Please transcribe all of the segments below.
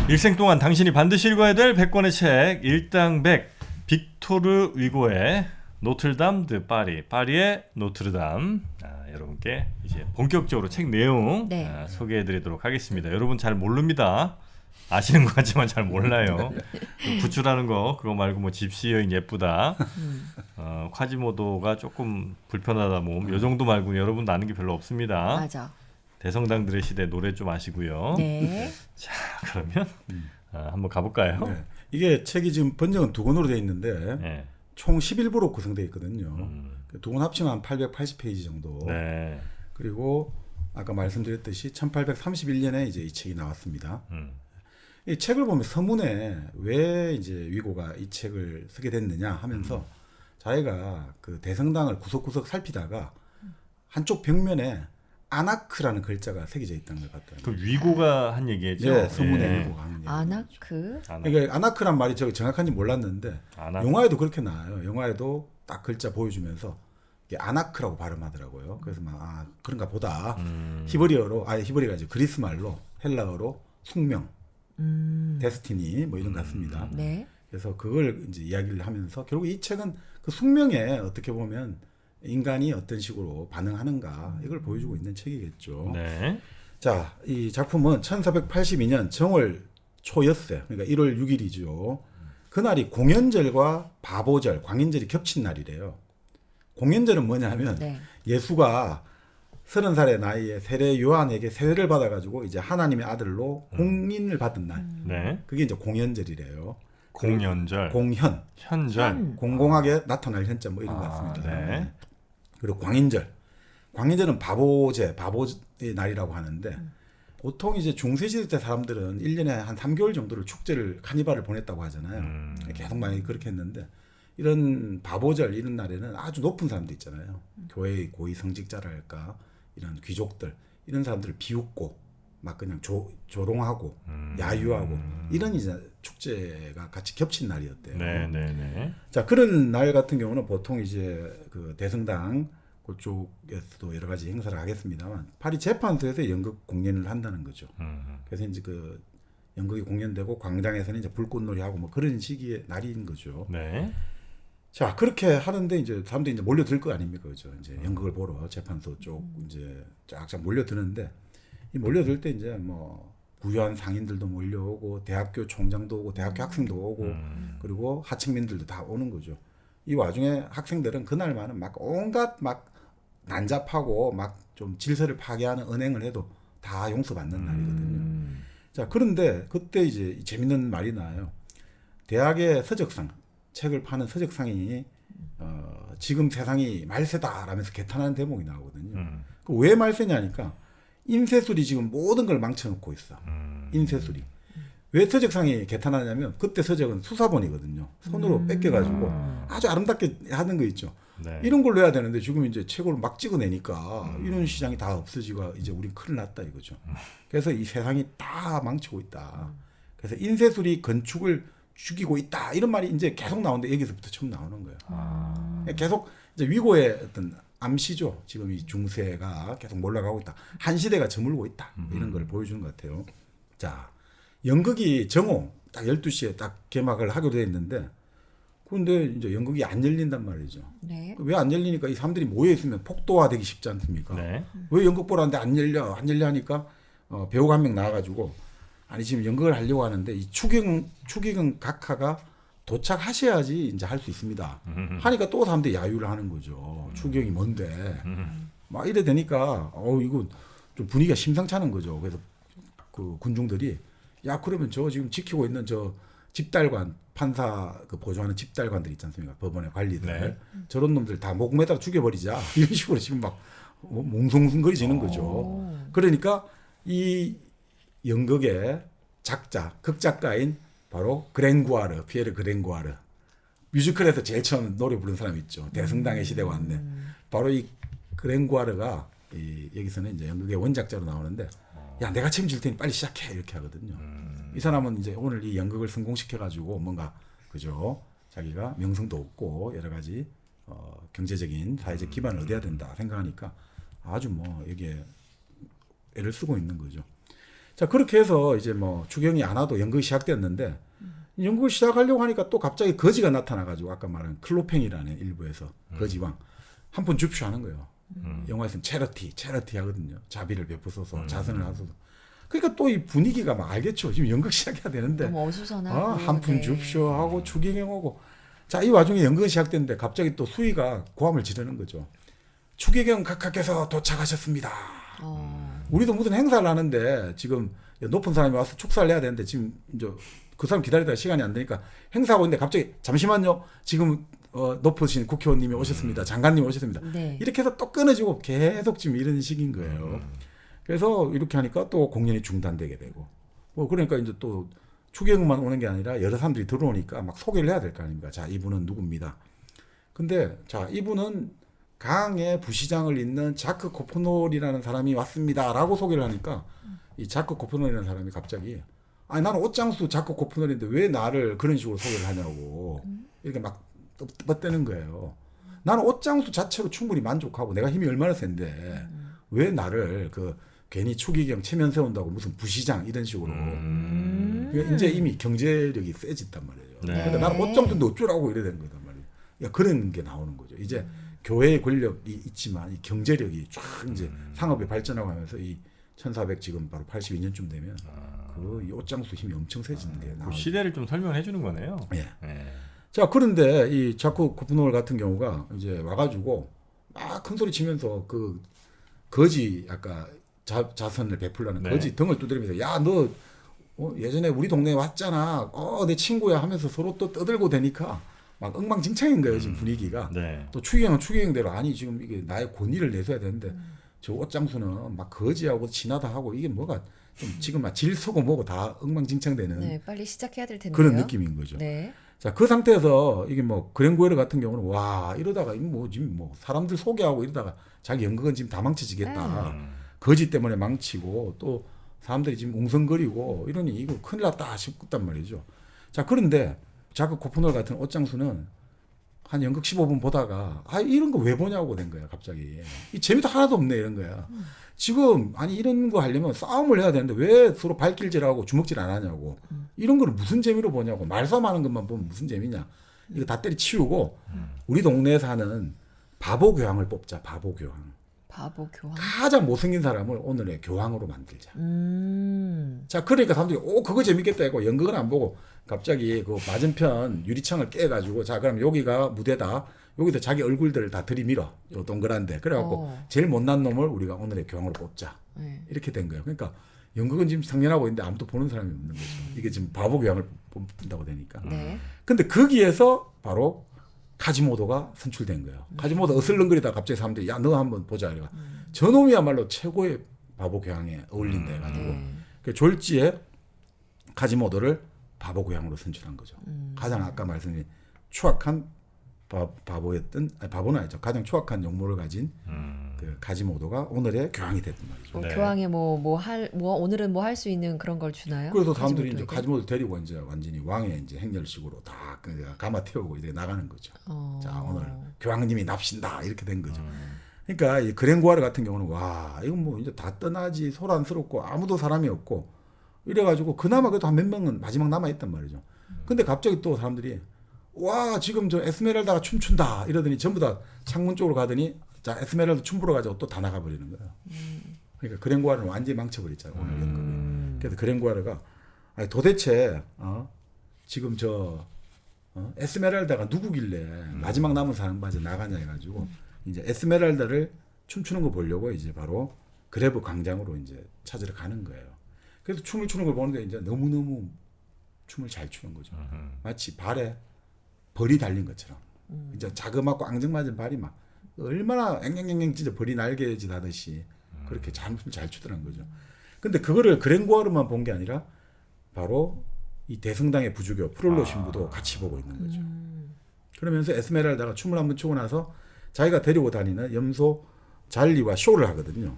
일생 동안 당신이 반드시 읽어야 될 100권의 책 일당백 빅토르 위고의 노틀담 드 파리 파리의 노트르담 여러분께 이제 본격적으로 책 내용 네. 소개해드리도록 하겠습니다. 여러분 잘 모릅니다. 아시는 것 같지만 잘 몰라요. 구출하는 거 그거 말고 뭐 집시 여인 예쁘다, 콰지모도가 조금 불편하다 뭐 요 정도 말고 여러분도 아는 게 별로 없습니다. 맞아. 대성당들의 시대 노래 좀 아시고요. 네. 자 그러면 한번 가볼까요? 네. 이게 책이 지금 번역은 2권으로 되어 있는데 네. 총 11부로 구성되어 있거든요. 두 권 합치면 한 880페이지 정도. 네. 그리고 아까 말씀드렸듯이 1831년에 이제 이 책이 나왔습니다. 이 책을 보면 서문에 왜 이제 위고가 이 책을 쓰게 됐느냐 하면서 자기가 그 대성당을 구석구석 살피다가 한쪽 벽면에 아나크라는 글자가 새겨져 있다는 걸 봤더니. 그 위고가 한 얘기죠. 네, 서문에 위고가 한 얘기. 아나크. 그러니까 아나크란 말이 저 정확한지 몰랐는데 영화에도 그렇게 나와요. 영화에도 딱 글자 보여주면서 이게 아나크라고 발음하더라고요. 그래서 막 그런가 보다. 히브리어로 히브리가 이제 그리스 말로 헬라어로 숙명, 데스티니 뭐 이런 것 같습니다. 네. 그래서 그걸 이제 이야기를 하면서 결국 이 책은 그 숙명에 어떻게 보면 인간이 어떤 식으로 반응하는가 이걸 보여주고 있는 책이겠죠. 네. 자, 이 작품은 1482년 정월 초였어요. 그러니까 1월 6일이죠. 그날이 공연절과 바보절, 광인절이 겹친 날이래요. 공연절은 뭐냐면 네. 예수가 30살의 나이에 세례 요한에게 세례를 받아가지고 이제 하나님의 아들로 공인을 받은 날. 네. 그게 이제 공연절이래요. 공연절, 공현, 현절, 공공하게 나타날 현자 뭐 이런 것 같습니다. 네. 그리고 광인절. 광인절은 바보의 날이라고 하는데 보통 이제 중세시대 때 사람들은 1년에 한 3개월 정도를 축제를 카니발을 보냈다고 하잖아요. 계속 많이 그렇게 했는데 이런 바보절 이런 날에는 아주 높은 사람들 있잖아요. 교회의 고위 성직자랄까 이런 귀족들 이런 사람들을 비웃고 막 그냥 조롱하고 야유하고 이런 이제 축제가 같이 겹친 날이었대요. 네. 자, 그런 날 같은 경우는 보통 이제 그 대성당 그쪽에서도 여러 가지 행사를 하겠습니다만 파리 재판소에서 연극 공연을 한다는 거죠. 그래서 이제 그 연극이 공연되고 광장에서는 이제 불꽃놀이 하고 뭐 그런 시기의 날인 거죠. 네. 자, 그렇게 하는데 이제 사람들이 이제 몰려들 거 아닙니까, 그죠? 이제 연극을 보러 재판소 쪽 이제 쫙쫙 몰려드는데 이 몰려들 때 이제 뭐 부유한 상인들도 몰려오고 대학교 총장도 오고 대학교 학생도 오고 그리고 하층민들도 다 오는 거죠. 이 와중에 학생들은 그날만은 막 온갖 막 난잡하고 막 좀 질서를 파괴하는 언행을 해도 다 용서받는 날이거든요. 자, 그런데 그때 이제 재밌는 말이 나요. 대학의 서적상, 책을 파는 서적상이 지금 세상이 말세다라면서 개탄하는 대목이 나오거든요. 왜 말세냐니까 인쇄술이 지금 모든 걸 망쳐놓고 있어. 인쇄술이. 왜 서적상이 개탄하냐면 그때 서적은 수사본이거든요. 손으로 뺏겨가지고 아주 아름답게 하는 거 있죠. 네. 이런 걸로 해야 되는데 지금 이제 책으로 막 찍어내니까 이런 시장이 다 없어지고 이제 우린 큰일 났다 이거죠. 그래서 이 세상이 다 망치고 있다. 그래서 인쇄술이 건축을 죽이고 있다 이런 말이 이제 계속 나오는데 여기서부터 처음 나오는 거예요. 계속 이제 위고의 어떤 암시죠. 지금 이 중세가 계속 몰락하고 있다. 한 시대가 저물고 있다. 이런 걸 보여주는 것 같아요. 자, 연극이 정오 딱 12시에 딱 개막을 하기로 돼 있는데 그런데 이제 연극이 안 열린단 말이죠. 네. 왜 안 열리니까 이 사람들이 모여 있으면 폭도화되기 쉽지 않습니까? 네. 왜 연극 보라는데 안 열려 하니까 배우가 한 명 나와가지고 아니 지금 연극을 하려고 하는데 이 추기경 각하가 도착하셔야지 이제 할 수 있습니다. 하니까 또 사람들이 야유를 하는 거죠. 추기경이 뭔데? 막 이래 되니까 이거 좀 분위기가 심상찮은 거죠. 그래서 그 군중들이 야 그러면 저 지금 지키고 있는 저 집달관 판사 그 보조하는 집달관들 있지 않습니까? 법원의 관리들 네. 저런 놈들 다 목 매달아 죽여버리자 이런 식으로 지금 막 몽송송거리지는 거죠. 그러니까 이 연극의 극작가인 바로 그랭구아르, 피에르 그랭구아르. 뮤지컬에서 제일 처음 노래 부른 사람 있죠. 대성당의 시대가 왔네. 바로 이 그랭구아르가 여기서는 이제 연극의 원작자로 나오는데 야 내가 책임질 테니 빨리 시작해 이렇게 하거든요. 이 사람은 이제 오늘 이 연극을 성공시켜가지고 뭔가 그죠 자기가 명성도 얻고 여러 가지 경제적인 사회적 기반을 얻어야 된다 생각하니까 아주 뭐 여기에 애를 쓰고 있는 거죠. 자 그렇게 해서 이제 뭐 추경이 안 와도 연극이 시작됐는데 연극을 시작하려고 하니까 또 갑자기 거지가 나타나가지고 아까 말한 클로팽이라는 일부에서 거지왕 한 푼 줍쇼 하는 거예요. 영화에서는 체러티 하거든요. 자비를 베푸소서 자선을 하소서. 그러니까 또 이 분위기가 막 알겠죠. 지금 연극 시작해야 되는데 너무 어수선하고 한 푼 줍쇼 하고 추기경 오고 자 이 와중에 연극이 시작됐는데 갑자기 또 수위가 고함을 지르는 거죠. 추기경 각하께서 도착하셨습니다. 우리도 무슨 행사를 하는데 지금 높은 사람이 와서 축사를 해야 되는데 지금 이제 그 사람 기다리다가 시간이 안 되니까 행사하고 있는데 갑자기 잠시만요. 지금 높으신 국회의원님이 오셨습니다. 장관님이 오셨습니다. 네. 이렇게 해서 또 끊어지고 계속 지금 이런 식인 거예요. 그래서 이렇게 하니까 또 공연이 중단되게 되고 뭐 그러니까 이제 또 추경만 오는 게 아니라 여러 사람들이 들어오니까 막 소개를 해야 될 거 아닙니까? 자 이분은 누굽니다. 근데 자 이분은 강의 부시장을 잇는 자크 코프놀이라는 사람이 왔습니다라고 소개를 하니까 이 자크 코프놀이라는 사람이 갑자기 아니 나는 옷장수 자크 코프놀인데 왜 나를 그런 식으로 소개를 하냐고 이렇게 막 뻗대는 거예요. 나는 옷장수 자체로 충분히 만족하고 내가 힘이 얼마나 센데 왜 나를 그 괜히 추기경 체면 세운다고 무슨 부시장 이런 식으로 그러니까 이제 이미 경제력이 세졌단 말이에요. 네. 그러니까 나는 옷장수인데 어쩌라고 이래 된 거단 말이에요. 그러니까 그런 게 나오는 거죠. 이제 교회의 권력이 있지만 이 경제력이 쫙 이제 상업이 발전하고 하면서 이 1400 지금 바로 82년쯤 되면 그 이 옷장수 힘이 엄청 세지는 게 그 나오죠. 시대를 좀 설명해 주는 거네요. 예. 예. 자 그런데 이 자크 코프놀 같은 경우가 이제 와가지고 막 큰 소리 치면서 그 거지 아까 자선을 베풀라는 네. 거지 등을 두드리면서 야 너 예전에 우리 동네에 왔잖아. 내 친구야 하면서 서로 또 떠들고 대니까 막 엉망진창인 거예요 지금 분위기가. 네. 또 추기경은 추기경대로 아니 지금 이게 나의 권위를 내세워야 되는데 저 옷장수는 막 거지하고 친하다 하고 이게 뭐가 좀 지금 막 질서고 뭐고 다 엉망진창되는 네, 빨리 시작해야 될 텐데요. 그런 느낌인 거죠. 네. 자, 그 상태에서 이게 뭐 그랭고에르 같은 경우는 와 이러다가 뭐 지금 뭐 사람들 소개하고 이러다가 자기 연극은 지금 다 망쳐지겠다. 거지 때문에 망치고 또 사람들이 지금 웅성거리고 이러니 이거 큰일 났다 싶단 말이죠. 자, 그런데 자크 코프놀 같은 옷장수는 한 연극 15분 보다가 이런 거 왜 보냐고 된 거야 갑자기. 이 재미도 하나도 없네 이런 거야. 지금 아니 이런 거 하려면 싸움을 해야 되는데 왜 서로 발길질하고 주먹질 안 하냐고. 이런 거를 무슨 재미로 보냐고. 말싸움하는 것만 보면 무슨 재미냐. 이거 다 때려치우고 우리 동네에 사는 바보 교황을 뽑자. 바보 교황. 바보 교황. 가장 못생긴 사람을 오늘의 교황으로 만들자. 자, 그러니까 사람들이 그거 재밌겠다 했고 연극은 안 보고 갑자기 그 맞은편 유리창을 깨가지고 자 그럼 여기가 무대다. 여기서 자기 얼굴들을 다 들이밀어. 요 동그란데. 그래갖고 제일 못난 놈을 우리가 오늘의 교황으로 뽑자. 네. 이렇게 된 거예요. 그러니까 연극은 지금 상연하고 있는데 아무도 보는 사람이 없는 거죠. 이게 지금 바보 교황을 뽑는다고 되니까. 네. 근데 거기에서 바로 카지모도가 선출된 거예요. 카지모도 어슬렁거리다가 갑자기 사람들이 야 너 한번 보자 이래가 저놈이야말로 최고의 바보 교황에 어울린다 해가지고 그 졸지에 카지모도를 바보 교황으로 선출한 거죠. 가장 아까 말씀드린 추악한 바보였던 바보는 아니죠. 가장 추악한 용모를 가진 그 카지모도가 오늘의 교황이 됐단 말이죠. 네. 교황에 오늘은 뭐 할 수 있는 그런 걸 주나요? 그래서 사람들이 이제 카지모도에게? 카지모도 데리고 이제 완전히 왕의 이제 행렬식으로 다 가마 태우고 이제 나가는 거죠. 자 오늘 교황님이 납신다 이렇게 된 거죠. 그러니까 이 그랭고아르 같은 경우는 와 이건 뭐 이제 다 떠나지 소란스럽고 아무도 사람이 없고 이래가지고 그나마 그래도 한 몇 명은 마지막 남아 있단 말이죠. 근데 갑자기 또 사람들이 와 지금 저 에스메랄다가 춤춘다 이러더니 전부 다 창문 쪽으로 가더니 자 에스메랄다 춤 보러 가자고 또 다 나가버리는 거예요. 그러니까 그랭고아르는 완전히 망쳐버렸잖아요 오늘 연극이. 그래서 그랭고아르가 아니 도대체 지금 저 에스메랄다가 누구길래 마지막 남은 사람까지 나가냐 해가지고 이제 에스메랄다를 춤추는 거 보려고 이제 바로 그레브 광장으로 이제 찾으러 가는 거예요. 그래서 춤을 추는 걸 보는데 이제 너무너무 춤을 잘 추는 거죠. 마치 발에 벌이 달린 것처럼. 이제 자그맣고 앙증맞은 발이 막 얼마나 앵앵앵앵 진짜 벌이 날개짓 하듯이 그렇게 춤을 잘 추더란 거죠. 근데 그거를 그랭고아르만 본 게 아니라 바로 이 대성당의 부주교 프롤로 신부도 같이 보고 있는 거죠. 그러면서 에스메랄다가 춤을 한번 추고 나서 자기가 데리고 다니는 염소 잘리와 쇼를 하거든요.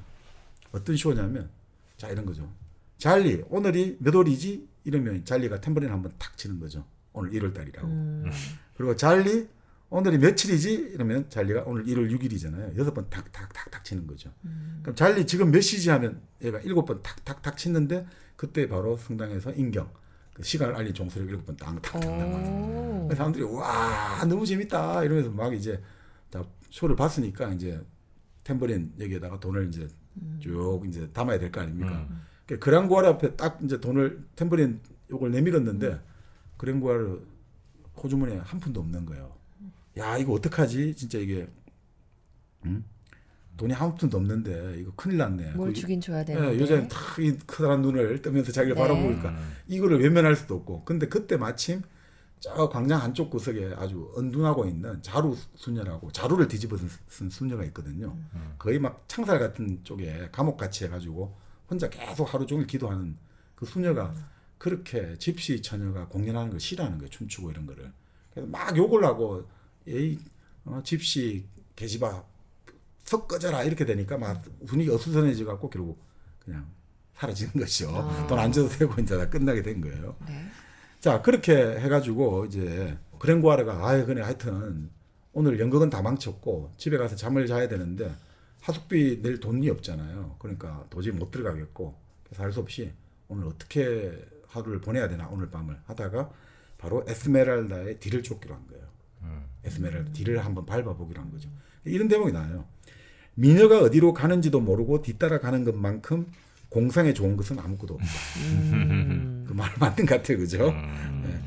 어떤 쇼냐면 자 이런 거죠. 잘리 오늘이 몇 월이지? 이러면 잘리가 탬버린 한번 탁 치는 거죠. 오늘 1월 달이라고. 그리고 잘리 오늘이 며칠이지? 이러면 잘리가 오늘 1월 6일이잖아요. 6번 탁탁탁탁 치는 거죠. 그럼 잘리 지금 몇 시지 하면 얘가 7번 탁탁탁 치는데 그때 바로 성당에서 인경 그 시간을 알린 종소리가 7번 땅탁탁 나가요. 오. 사람들이 와 너무 재밌다 이러면서 막 이제 다 쇼를 봤으니까 이제 탬버린 여기에다가 돈을 이제 쭉 이제 담아야 될 거 아닙니까? 그랑구아르 앞에 딱 이제 돈을 탬버린 요걸 내밀었는데 그랑구아르 호주머니에 한 푼도 없는 거예요. 야 이거 어떡하지? 진짜 이게 돈이 한 푼도 없는데 이거 큰일 났네. 뭘 그 주긴 줘야 되는데. 여자는 탁이 커다란 눈을 뜨면서 자기를 네. 바라보니까 이거를 외면할 수도 없고. 근데 그때 마침 저 광장 한쪽 구석에 아주 은둔하고 있는 자루 수녀라고 자루를 뒤집어 쓴 수녀가 있거든요. 거의 막 창살 같은 쪽에 감옥같이 해가지고 혼자 계속 하루 종일 기도하는 그 수녀가 그렇게 집시 처녀가 공연하는 걸 싫어하는 거예요. 춤추고 이런 거를. 그래서 막 욕을 하고 에이 집시 계집아 석 꺼져라 이렇게 되니까 막 분위기 어수선해져 갖고 결국 그냥 사라지는 것이죠. 돈 안 줘도 되고 이제 다 끝나게 된 거예요. 네. 자 그렇게 해가지고 이제 그랭구아르가 아예 그래 하여튼 오늘 연극은 다 망쳤고 집에 가서 잠을 자야 되는데 하숙비 낼 돈이 없잖아요. 그러니까 도저히 못 들어가겠고 그래서 할 수 없이 오늘 어떻게 하루를 보내야 되나 오늘 밤을 하다가 바로 에스메랄다의 뒤를 쫓기로 한 거예요. 에스메랄다 뒤를 한번 밟아보기로 한 거죠. 이런 대목이 나와요. 미녀가 어디로 가는지도 모르고 뒤따라 가는 것만큼 공상에 좋은 것은 아무것도 없다. 그 말 맞는 것 같아요, 그죠? 네.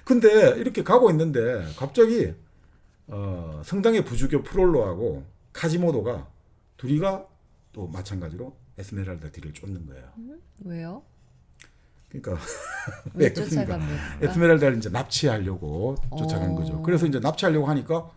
근데 이렇게 가고 있는데 갑자기 성당의 부주교 프롤로하고 카지모도가 둘이가 또 마찬가지로 에스메랄다 뒤를 쫓는 거예요. 왜요? 그러니까 왜 왜 그렇습니까? 쫓아갑니까? 에스메랄다를 이제 납치하려고 쫓아간 거죠. 그래서 이제 납치하려고 하니까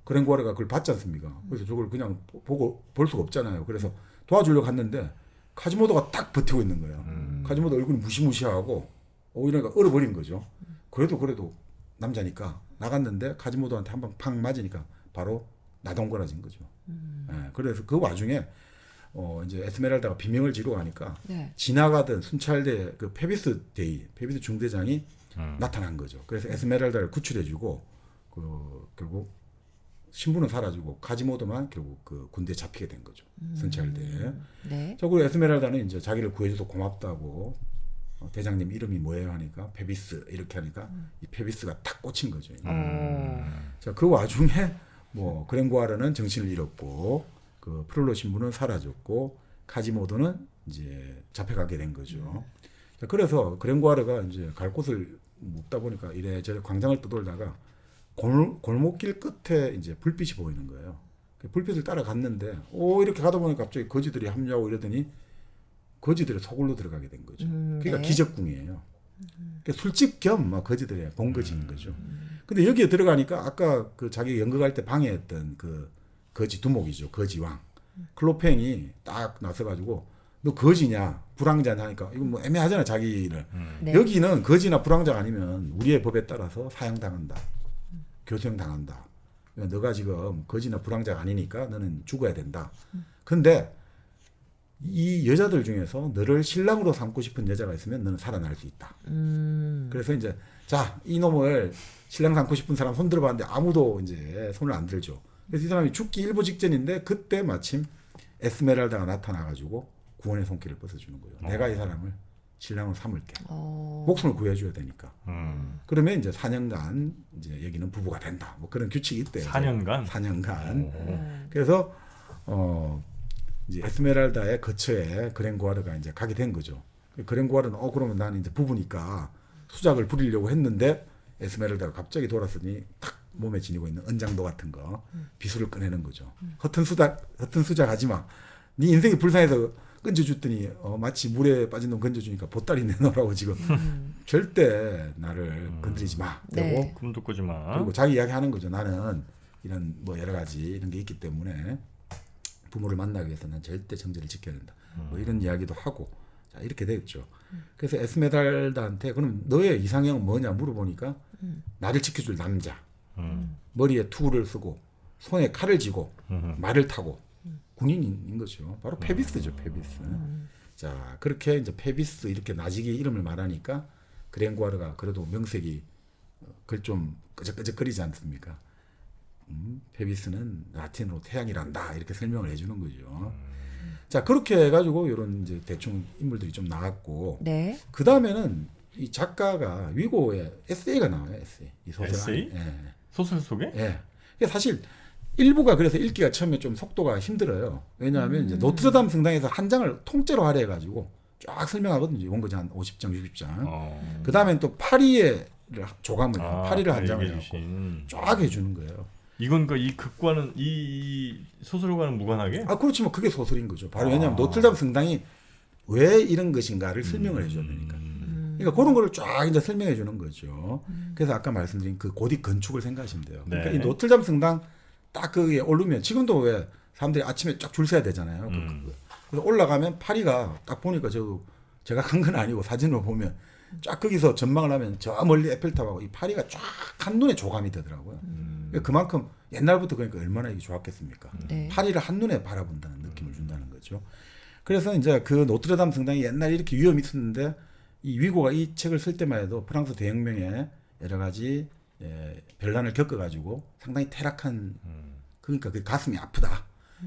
그랭구아르가 그걸 봤지 않습니까? 그래서 저걸 그냥 보고 볼 수가 없잖아요. 그래서 도와주려고 갔는데 카지모도가 딱 버티고 있는 거예요. 카지모도 얼굴이 무시무시하고 이러니까 얼어버린 거죠. 그래도 남자니까 나갔는데 카지모도한테 한 방 팍 맞으니까 바로 나동거라진 거죠. 예, 그래서 그 와중에 이제 에스메랄다가 비명을 지르고 하니까 네. 지나가던 순찰대 그 페비스 중대장이 나타난 거죠. 그래서 에스메랄다를 구출해주고 결국 신부는 사라지고 카지모도만 결국 그 군대에 잡히게 된 거죠. 순찰대에. 네. 그리고 에스메랄다는 이제 자기를 구해줘서 고맙다고 대장님 이름이 뭐예요 하니까 페비스 이렇게 하니까 이 페비스가 탁 꽂힌 거죠. 자, 그 와중에 뭐 그랭구아르는 정신을 잃었고 그 프롤로 신부는 사라졌고 카지모도는 이제 잡혀가게 된 거죠. 자, 그래서 그랭구아르가 이제 갈 곳을 없다 보니까 이래저래 광장을 떠돌다가 골목길 끝에 이제 불빛이 보이는 거예요. 그 불빛을 따라갔는데 이렇게 가다 보니까 갑자기 거지들이 합류하고 이러더니 거지들의 소굴로 들어가게 된 거죠. 그러니까 네. 기적궁이에요. 그러니까 술집 겸 막 거지들의 본거지인 거죠. 근데 여기에 들어가니까 아까 그 자기 연극할 때 방해했던 그 거지 두목이죠. 거지왕. 클로팽이 딱 나서가지고 너 거지냐 불황자냐 하니까 이거 뭐 애매하잖아 자기를. 네. 여기는 거지나 불황자가 아니면 우리의 법에 따라서 사형당한다. 교수형당한다. 그러니까 너가 지금 거지나 불황자가 아니니까 너는 죽어야 된다. 근데 이 여자들 중에서 너를 신랑으로 삼고 싶은 여자가 있으면 너는 살아날 수 있다. 그래서 이제 자 이놈을 신랑 삼고 싶은 사람 손 들어봤는데 아무도 이제 손을 안 들죠. 그래서 이 사람이 죽기 일부 직전인데 그때 마침 에스메랄다가 나타나가지고 구원의 손길을 뻗어주는 거예요. 내가 이 사람을 신랑으로 삼을게. 목숨을 구해줘야 되니까. 그러면 이제 4년간 이제 여기는 부부가 된다. 뭐 그런 규칙이 있대요. 4년간? 4년간. 그래서 이제 에스메랄다의 거처에 그랭구아르가 이제 가게 된 거죠. 그랭구아르는 그러면 나는 이제 부부니까 수작을 부리려고 했는데 에스메랄다가 갑자기 돌아서니 탁 몸에 지니고 있는 은장도 같은 거 비수를 꺼내는 거죠. 허튼 수작 하지 마. 네 인생이 불쌍해서 건져줬더니 마치 물에 빠진 놈 건져주니까 보따리 내놓으라고 지금 절대 나를 건드리지 마. 네. 그리고 꿈도 꾸지 마. 그리고 자기 이야기하는 거죠. 나는 이런 뭐 여러 가지 이런 게 있기 때문에 부모를 만나기 위해서 난 절대 정제를 지켜야 된다. 뭐 이런 이야기도 하고 자 이렇게 됐죠. 그래서 에스메랄다한테 그럼 너의 이상형은 뭐냐 물어보니까 나를 지켜줄 남자. 머리에 투구를 쓰고 손에 칼을 쥐고 말을 타고 군인인 거죠. 바로 페비스죠, 페비스. 자 그렇게 이제 페비스 이렇게 나지게 이름을 말하니까 그랭구아르가 그래도 명색이 그걸 좀 끄적끄적거리지 않습니까? 페비스는 라틴어로 태양이란다 이렇게 설명을 해주는 거죠. 자 그렇게 해가지고 이런 이제 대충 인물들이 좀 나왔고 네. 그 다음에는 이 작가가 위고의 에세이가 나와요. 에세이. 이 소설 에세이? 안에. 예. 소설 속에? 예. 이게 사실 일부가 그래서 읽기가 처음에 좀 속도가 힘들어요. 왜냐하면 이제 노트르담 성당에서 한 장을 통째로 할애해가지고 쫙 설명하거든요. 원고지 한 50장, 60장. 그 다음엔 또 파리의 조감을 파리를 한 장을 해갖고 해주신. 쫙 해주는 거예요. 이건 그 이 극과는 이 소설과는 무관하게? 아 그렇지 뭐 그게 소설인 거죠. 바로 왜냐하면 노트르담 성당이 왜 이런 것인가를 설명을 해줘야 되니까. 그러니까 그런 거를 쫙 이제 설명해 주는 거죠. 그래서 아까 말씀드린 그 고딕 건축을 생각하시면 돼요. 그러니까 네. 이 노트르담 성당 딱 거기에 오르면 지금도 왜 사람들이 아침에 쫙 줄 서야 되잖아요. 그래서 올라가면 파리가 딱 보니까 제가 간 건 아니고 사진으로 보면 쫙 거기서 전망을 하면 저 멀리 에펠탑하고 이 파리가 쫙 한눈에 조감이 되더라고요. 그러니까 그만큼 옛날부터 그러니까 얼마나 이게 좋았겠습니까? 네. 파리를 한눈에 바라본다는 느낌을 준다는 거죠. 그래서 이제 그 노트르담 성당이 옛날에 이렇게 위험이 있었는데 이 위고가 이 책을 쓸 때만 해도 프랑스 대혁명에 여러 가지 변란을 겪어가지고 상당히 퇴락한 그러니까 그 가슴이 아프다.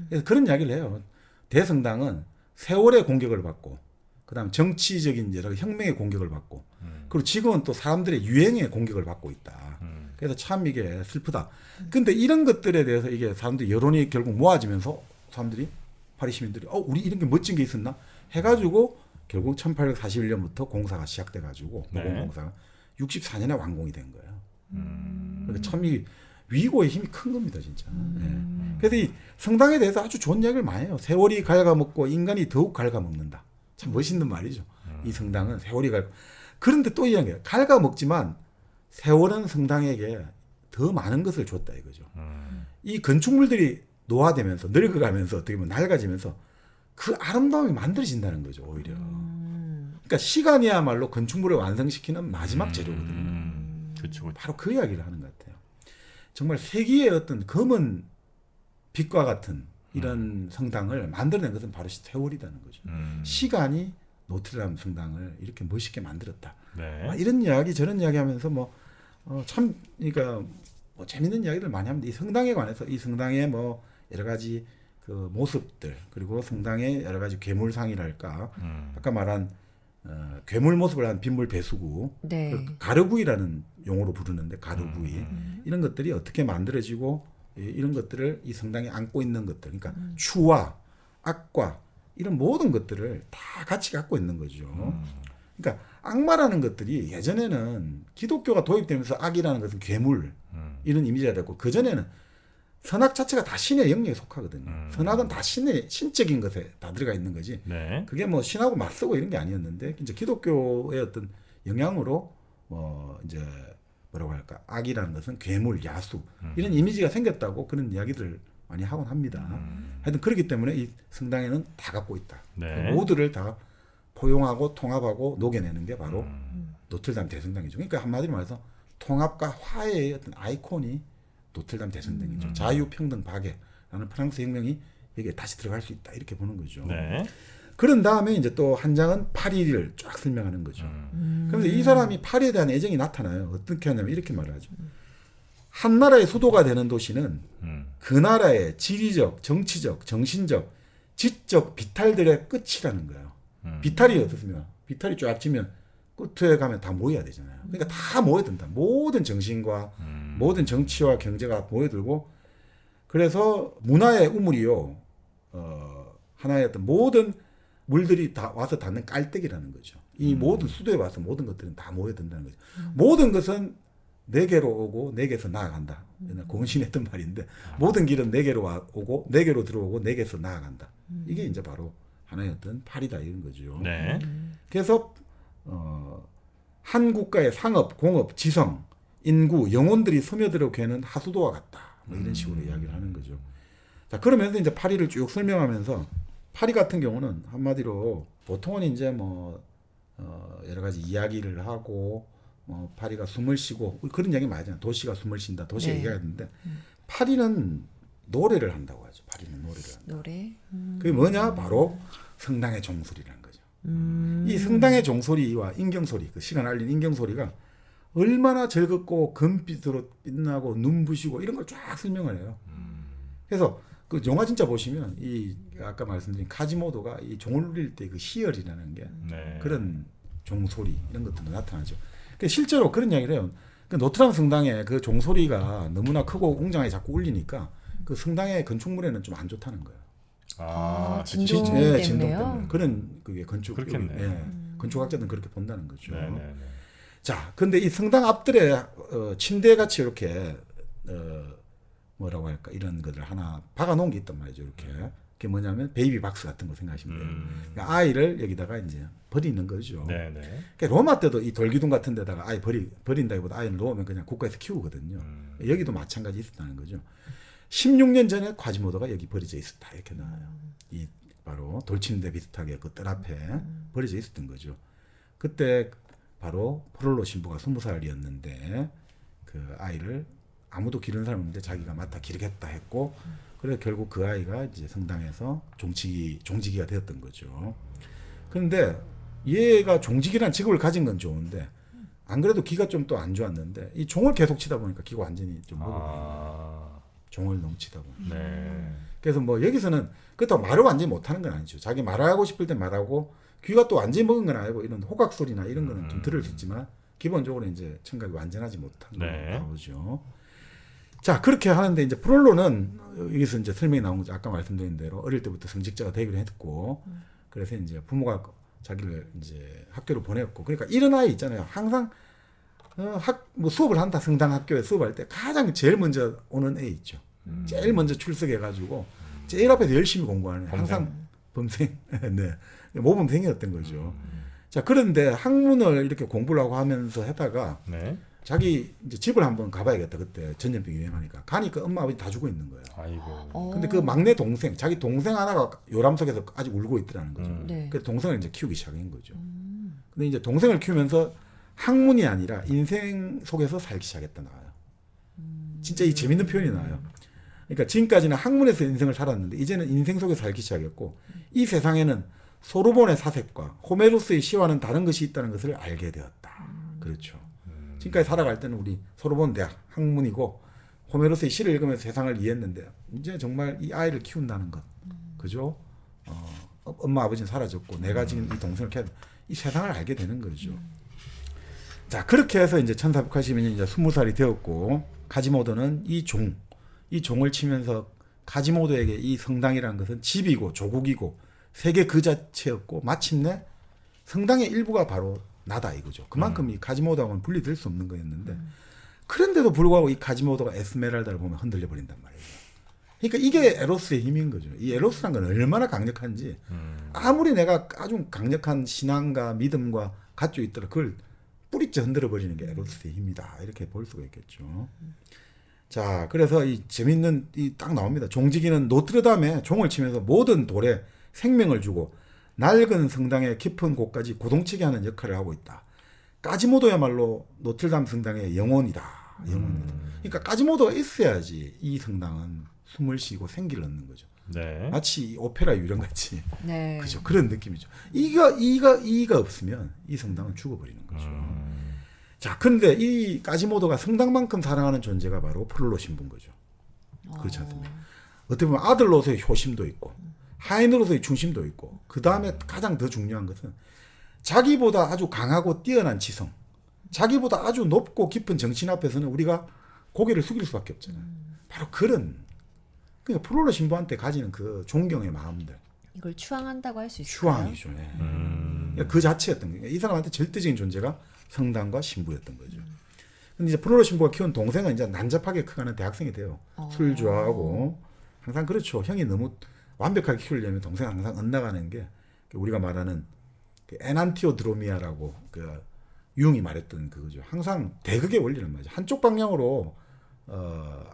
그래서 그런 이야기를 해요. 대성당은 세월의 공격을 받고 그다음 정치적인 여러 혁명의 공격을 받고 그리고 지금은 또 사람들의 유행의 공격을 받고 있다. 그래서 참 이게 슬프다. 근데 이런 것들에 대해서 이게 사람들이 여론이 결국 모아지면서 사람들이 파리 시민들이 우리 이런 게 멋진 게 있었나 해가지고 결국 1841년부터 공사가 시작돼가지고 공사가 64년에 완공이 된 거예요. 그러니까 참 이 위고의 힘이 큰 겁니다, 진짜. 네. 그래서 이 성당에 대해서 아주 좋은 이야기를 많이 해요. 세월이 갉아먹고 인간이 더욱 갉아먹는다. 참 멋있는 말이죠. 이 성당은 세월이 그런데 또 이런 게 갉아먹지만 세월은 성당에게 더 많은 것을 줬다 이거죠. 이 건축물들이 노화되면서 늙어가면서 어떻게 보면 낡아지면서 그 아름다움이 만들어진다는 거죠, 오히려. 그러니까 시간이야말로 건축물을 완성시키는 마지막 재료거든요. 그렇죠. 바로 그 이야기를 하는 것 같아요. 정말 세기의 어떤 검은 빛과 같은 이런 성당을 만들어낸 것은 바로 세월이라는 거죠. 시간이 노트르담 성당을 이렇게 멋있게 만들었다. 네. 이런 이야기 저런 이야기 하면서 참 그러니까 재밌는 이야기를 많이 합니다. 이 성당에 관해서 이 성당의 여러 가지 그 모습들 그리고 성당의 여러 가지 괴물상이랄까 아까 말한 괴물 모습을 한 빗물 배수구 네. 그 가르구이라는 용어로 부르는데 가르구이 이런 것들이 어떻게 만들어지고 이런 것들을 이 성당에 안고 있는 것들 그러니까 추와 악과 이런 모든 것들을 다 같이 갖고 있는 거죠. 그러니까 악마라는 것들이 예전에는 기독교가 도입되면서 악이라는 것은 괴물 이런 이미지가 됐고 그전에는 선악 자체가 다 신의 영역에 속하거든요. 선악은 다 신적인 것에 다 들어가 있는 거지. 네. 그게 신하고 맞서고 이런 게 아니었는데 이제 기독교의 어떤 영향으로 이제 뭐라고 할까 악이라는 것은 괴물, 야수 이런 이미지가 생겼다고 그런 이야기들을 많이 하곤 합니다. 하여튼 그렇기 때문에 이 성당에는 다 갖고 있다. 네. 그 모두를 다 포용하고 통합하고 녹여내는 게 바로 노틀담 대성당이죠. 그러니까 한마디로 말해서 통합과 화해의 어떤 아이콘이 노틀담 대성당이죠. 자유, 평등, 박애라는 프랑스 혁명이 여기에 다시 들어갈 수 있다 이렇게 보는 거죠. 네. 그런 다음에 이제 또 한 장은 파리를 쫙 설명하는 거죠. 그래서 이 사람이 파리에 대한 애정이 나타나요. 어떻게 하냐면 이렇게 말하죠. 한 나라의 수도가 되는 도시는 그 나라의 지리적, 정치적, 정신적, 지적 비탈들의 끝이라는 거예요. 비탈이 어떻습니까? 비탈이 쫙 지면 끝에 가면 다 모여야 되잖아요. 그러니까 다 모여든다. 모든 정신과 모든 정치와 경제가 모여들고 그래서 문화의 우물이요. 하나의 어떤 모든 물들이 다 와서 닿는 깔때기라는 거죠. 이 모든 수도에 와서 모든 것들은 다 모여든다는 거죠. 모든 것은 내게로 오고 내게서 나아간다. 공신했던 말인데 모든 길은 내게로 오고 내게로 들어오고 내게서 나아간다. 이게 이제 바로 하나의 어떤 파리다 이런 거죠. 네. 그래서 한 국가의 상업, 공업, 지성, 인구, 영혼들이 스며들어 괴는 하수도와 같다. 이런 식으로 이야기를 하는 거죠. 자 그러면서 이제 파리를 쭉 설명하면서 파리 같은 경우는 한마디로 보통은 이제 여러 가지 이야기를 하고 파리가 숨을 쉬고 그런 이야기 많이 하잖아요. 도시가 숨을 쉰다. 도시가 네. 얘기하는데 파리는 노래를 한다고 하죠. 파리는 노래를 한다. 노래. 그게 뭐냐? 바로 성당의 종소리라는 거죠. 이 성당의 종소리와 인경소리, 그 시간 알린 인경소리가 얼마나 즐겁고 금빛으로 빛나고 눈부시고 이런 걸 쫙 설명을 해요. 그래서 그 영화 진짜 보시면 이 아까 말씀드린 카지모도가 이 종을 울릴 때 그 희열이라는 게 네. 그런 종소리 이런 것들도 나타나죠. 실제로 그런 이야기를 해요. 그 노트람 성당에 그 종소리가 너무나 크고 웅장하게 자꾸 울리니까 그 성당의 건축물에는 좀 안 좋다는 거예요. 진동 진동 때문에요? 때문에 그런 그게 건축 그렇겠네. 건축학자들은 그렇게 본다는 거죠. 네네네. 자, 근데 이 성당 앞들에 침대 같이 이렇게 뭐라고 할까 이런 것을 하나 박아놓은 게 있단 말이죠. 이렇게 그게 뭐냐면 베이비 박스 같은 거 생각하시면 돼요. 그러니까 아이를 여기다가 이제 버리는 거죠. 네네. 그러니까 로마 때도 이 돌기둥 같은 데다가 아이 버린다기보다 아이를 놓으면 그냥 국가에서 키우거든요. 여기도 마찬가지 있었다는 거죠. 16년 전에 콰지모도가 여기 버려져 있었다 이렇게 나와요. 이 바로 돌침대 비슷하게 그 뜰 앞에 버려져 있었던 거죠. 그때 바로 포롤로 신부가 20살이었는데 그 아이를 아무도 기르는 사람 없는데 자기가 맡아 기르겠다 했고 그래서 결국 그 아이가 이제 성당에서 종직이가 되었던 거죠. 그런데 얘가 종직이라는 직업을 가진 건 좋은데 안 그래도 기가 좀 또 안 좋았는데 이 종을 계속 치다 보니까 기가 완전히 좀 먹어버려요. 종을 너무 치다 보니까. 네. 그래서 뭐 여기서는 그렇다고 말을 완전히 못하는 건 아니죠. 자기 말하고 싶을 때 말하고 귀가 또 완전히 먹은 건 아니고 이런 호각 소리나 이런 거는 좀 들을 수 있지만 기본적으로 이제 청각이 완전하지 못한 걸로 네. 나오죠. 자 그렇게 하는데 이제 프롤로는 여기서 이제 설명이 나온 거죠. 아까 말씀드린 대로 어릴 때부터 성직자가 되기로 했고 그래서 이제 부모가 자기를 이제 학교로 보냈고 그러니까 이런 아이 있잖아요. 항상 뭐 수업을 한다 성당 학교에 수업할 때 가장 제일 먼저 오는 애 있죠. 제일 먼저 출석해가지고 제일 앞에서 열심히 공부하는 애. 항상 범생, 네, 모범생이었던 거죠. 자 그런데 학문을 이렇게 공부를 하고 하면서 하다가 네. 자기 이제 집을 한번 가봐야겠다 그때 전염병이 유행하니까 가니까 엄마 아버지 다 죽어 있는 거예요. 아이고. 근데 그 막내 동생, 자기 동생 하나가 요람 속에서 아직 울고 있더라는 거죠. 네. 그래서 동생을 이제 키우기 시작한 거죠. 근데 이제 동생을 키우면서 학문이 아니라 인생 속에서 살기 시작했다 나와요. 진짜 이 재밌는 표현이 나와요. 그러니까 지금까지는 학문에서 인생을 살았는데 이제는 인생 속에서 살기 시작했고 이 세상에는 소르본의 사색과 호메로스의 시와는 다른 것이 있다는 것을 알게 되었다. 그렇죠. 지금까지 살아갈 때는 우리 소르본 대학 학문이고 호메로스의 시를 읽으면서 세상을 이해했는데 이제 정말 이 아이를 키운다는 것, 그죠? 엄마 아버지는 사라졌고 내가 지금 이 동생을 키워 이 세상을 알게 되는 거죠. 자 그렇게 해서 이제 1480년에 이제 20살이 되었고 카지모도는 이 종을 치면서 카지모도에게 이 성당이라는 것은 집이고 조국이고 세계 그 자체였고 마침내 성당의 일부가 바로 나다 이거죠. 그만큼 이 카지모도하고는 분리될 수 없는 거였는데 그런데도 불구하고 이 카지모도가 에스메랄다를 보면 흔들려 버린단 말이에요. 그러니까 이게 에로스의 힘인 거죠. 이 에로스란 건 얼마나 강력한지 아무리 내가 아주 강력한 신앙과 믿음과 가지고 있더라 그걸 뿌리째 흔들어 버리는 게 에로스의 힘이다 이렇게 볼 수가 있겠죠. 자 그래서 이 재밌는 이 딱 나옵니다. 종지기는 노트르담에 종을 치면서 모든 돌에 생명을 주고 낡은 성당의 깊은 곳까지 고동치게 하는 역할을 하고 있다. 까지모도야말로 노트르담 성당의 영혼이다. 영혼이다. 그러니까 까지모도가 있어야지 이 성당은 숨을 쉬고 생기를 얻는 거죠. 네. 마치 오페라 유령 같이. 네. 그죠. 그런 느낌이죠. 이가 없으면 이 성당은 죽어버리는 거죠. 자, 그런데 이 까지모도가 성당만큼 사랑하는 존재가 바로 프롤로 신부인 거죠. 그렇지 않습니까? 어떻게 보면 아들로서의 효심도 있고 하인으로서의 중심도 있고 그 다음에 가장 더 중요한 것은 자기보다 아주 강하고 뛰어난 지성, 자기보다 아주 높고 깊은 정신 앞에서는 우리가 고개를 숙일 수밖에 없잖아요. 바로 그런 그러니까 프롤로 신부한테 가지는 그 존경의 마음들. 이걸 추앙한다고 할 수 있을까요? 추앙이죠. 예. 그러니까 그 자체였던 거예요. 이 사람한테 절대적인 존재가 성당과 신부였던 거죠. 근데 이제 프롤로 신부가 키운 동생은 이제 난잡하게 커가는 대학생이 돼요. 술 좋아하고 항상 그렇죠. 형이 너무 완벽하게 키우려면 동생 항상 엇나가는 게 우리가 말하는 그 에난티오드로미아라고 그 융이 말했던 그거죠. 항상 대극의 원리란 말이죠. 한쪽 방향으로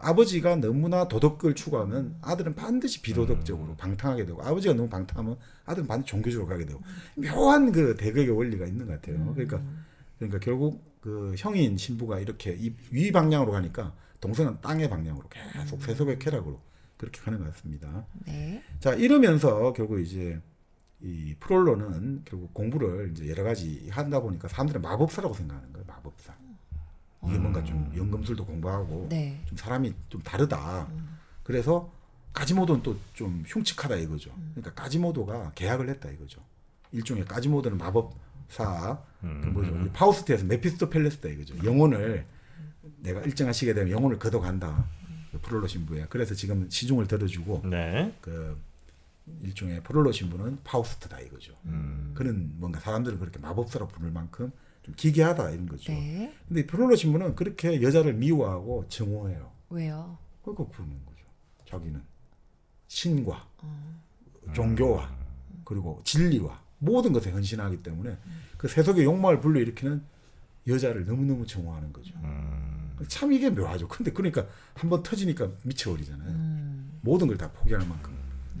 아버지가 너무나 도덕을 추구하면 아들은 반드시 비도덕적으로 방탕하게 되고 아버지가 너무 방탕하면 아들은 반드시 종교적으로 가게 되고 묘한 그 대극의 원리가 있는 것 같아요. 그러니까 결국 그 형인 신부가 이렇게 위 방향으로 가니까 동생은 땅의 방향으로 계속 세속의 쾌락으로 그렇게 가는 것 같습니다. 네. 자 이러면서 결국 이제 이 프롤로는 결국 공부를 이제 여러 가지 한다 보니까 사람들은 마법사라고 생각하는 거예요. 마법사. 이게 뭔가 좀 연금술도 공부하고 네. 좀 사람이 좀 다르다. 그래서 까지모도는 또 좀 흉측하다 이거죠. 그러니까 까지모도가 계약을 했다 이거죠. 일종의 까지모도는 마법사 그 뭐죠? 우리 파우스트에서 메피스토펠레스다 이거죠. 영혼을 내가 일정한 시기에 되면 영혼을 걷어간다. 그 프롤로 신부에. 그래서 지금 시중을 들어주고 네. 그 일종의 프롤로 신부는 파우스트다 이거죠. 그는 뭔가 사람들은 그렇게 마법사로 부를 만큼 좀 기괴하다 이런 거죠. 네. 근데 프롤로 신부는 그렇게 여자를 미워하고 증오해요. 왜요? 그러니까 그러는 거죠. 자기는 신과 종교와 그리고 진리와 모든 것에 헌신하기 때문에 그 세속의 욕망을 불러일으키는 여자를 너무너무 증오하는 거죠. 참 이게 묘하죠. 근데 그러니까 한번 터지니까 미쳐버리잖아요. 모든 걸 다 포기할 만큼.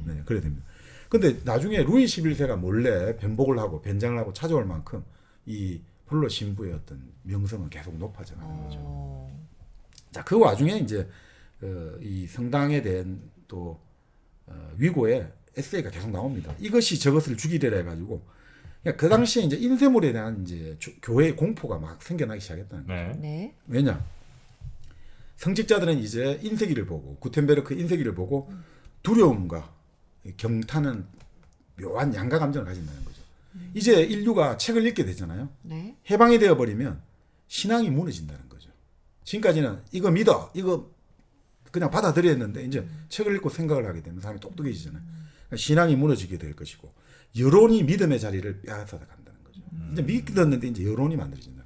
네, 그래야 됩니다. 근데 나중에 루이 11세가 몰래 변복을 하고 변장을 하고 찾아올 만큼 이 폴로 신부의 어떤 명성은 계속 높아져가는 거죠. 자, 그 와중에 이제 이 성당에 대한 또 위고의 에세이가 계속 나옵니다. 이것이 저것을 죽이려라 해가지고 그러니까 그 당시에 이제 인쇄물에 대한 이제 교회의 공포가 막 생겨나기 시작했다는 거죠. 네. 네. 왜냐? 성직자들은 이제 인쇄기를 보고 구텐베르크 인쇄기를 보고 두려움과 경탄은 묘한 양가 감정을 가진다는 거죠. 이제 인류가 책을 읽게 되잖아요. 네. 해방이 되어버리면 신앙이 무너진다는 거죠. 지금까지는 이거 믿어, 이거 그냥 받아들였는데 이제 책을 읽고 생각을 하게 되면 사람이 똑똑해지잖아요. 그러니까 신앙이 무너지게 될 것이고 여론이 믿음의 자리를 빼앗아 간다는 거죠. 이제 믿었는데 이제 여론이 만들어진다.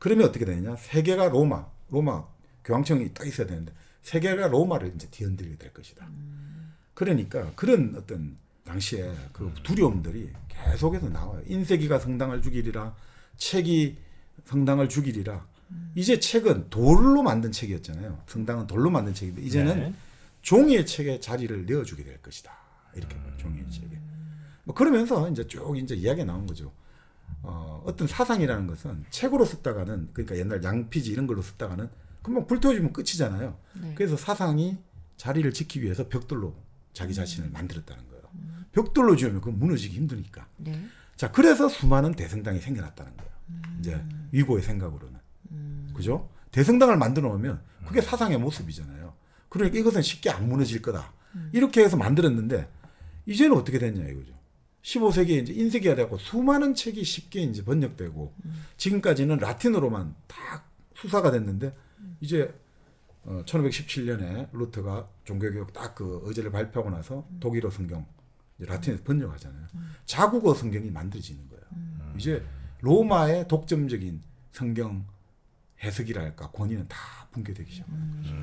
그러면 어떻게 되느냐? 세계가 로마 교황청이 딱 있어야 되는데 세계가 로마를 이제 뒤흔들게 될 것이다. 그러니까 그런 어떤 당시에 그 두려움들이 계속해서 나와요. 인쇄기가 성당을 죽이리라, 책이 성당을 죽이리라. 이제 책은 돌로 만든 책이었잖아요. 성당은 돌로 만든 책인데 이제는 네. 종이의 책에 자리를 내어주게 될 것이다. 이렇게 봐요. 종이의 책에. 뭐 그러면서 이제 쭉 이제 이야기가 나온 거죠. 어떤 사상이라는 것은 책으로 썼다가는 그러니까 옛날 양피지 이런 걸로 썼다가는 금방 불태워주면 끝이잖아요. 네. 그래서 사상이 자리를 지키기 위해서 벽돌로 자기 자신을 만들었다는 거예요. 벽돌로 지으면 그건 무너지기 힘드니까. 네. 자, 그래서 수많은 대성당이 생겨났다는 거예요. 이제 위고의 생각으로는. 그죠? 대성당을 만들어 놓으면 그게 사상의 모습이잖아요. 그러니까 이것은 쉽게 안 무너질 거다. 이렇게 해서 만들었는데 이제는 어떻게 됐냐 이거죠. 15세기에 이제 인쇄기가 되고 수많은 책이 쉽게 이제 번역되고 지금까지는 라틴어로만 다 수사가 됐는데 이제 1517년에 루터가 종교개혁 딱 그 의제를 발표하고 나서 독일어 성경 이제 라틴에서 번역하잖아요. 자국어 성경이 만들어지는 거예요. 이제 로마의 독점적인 성경 해석이랄까 권위는 다 붕괴되기 시작하는 거죠.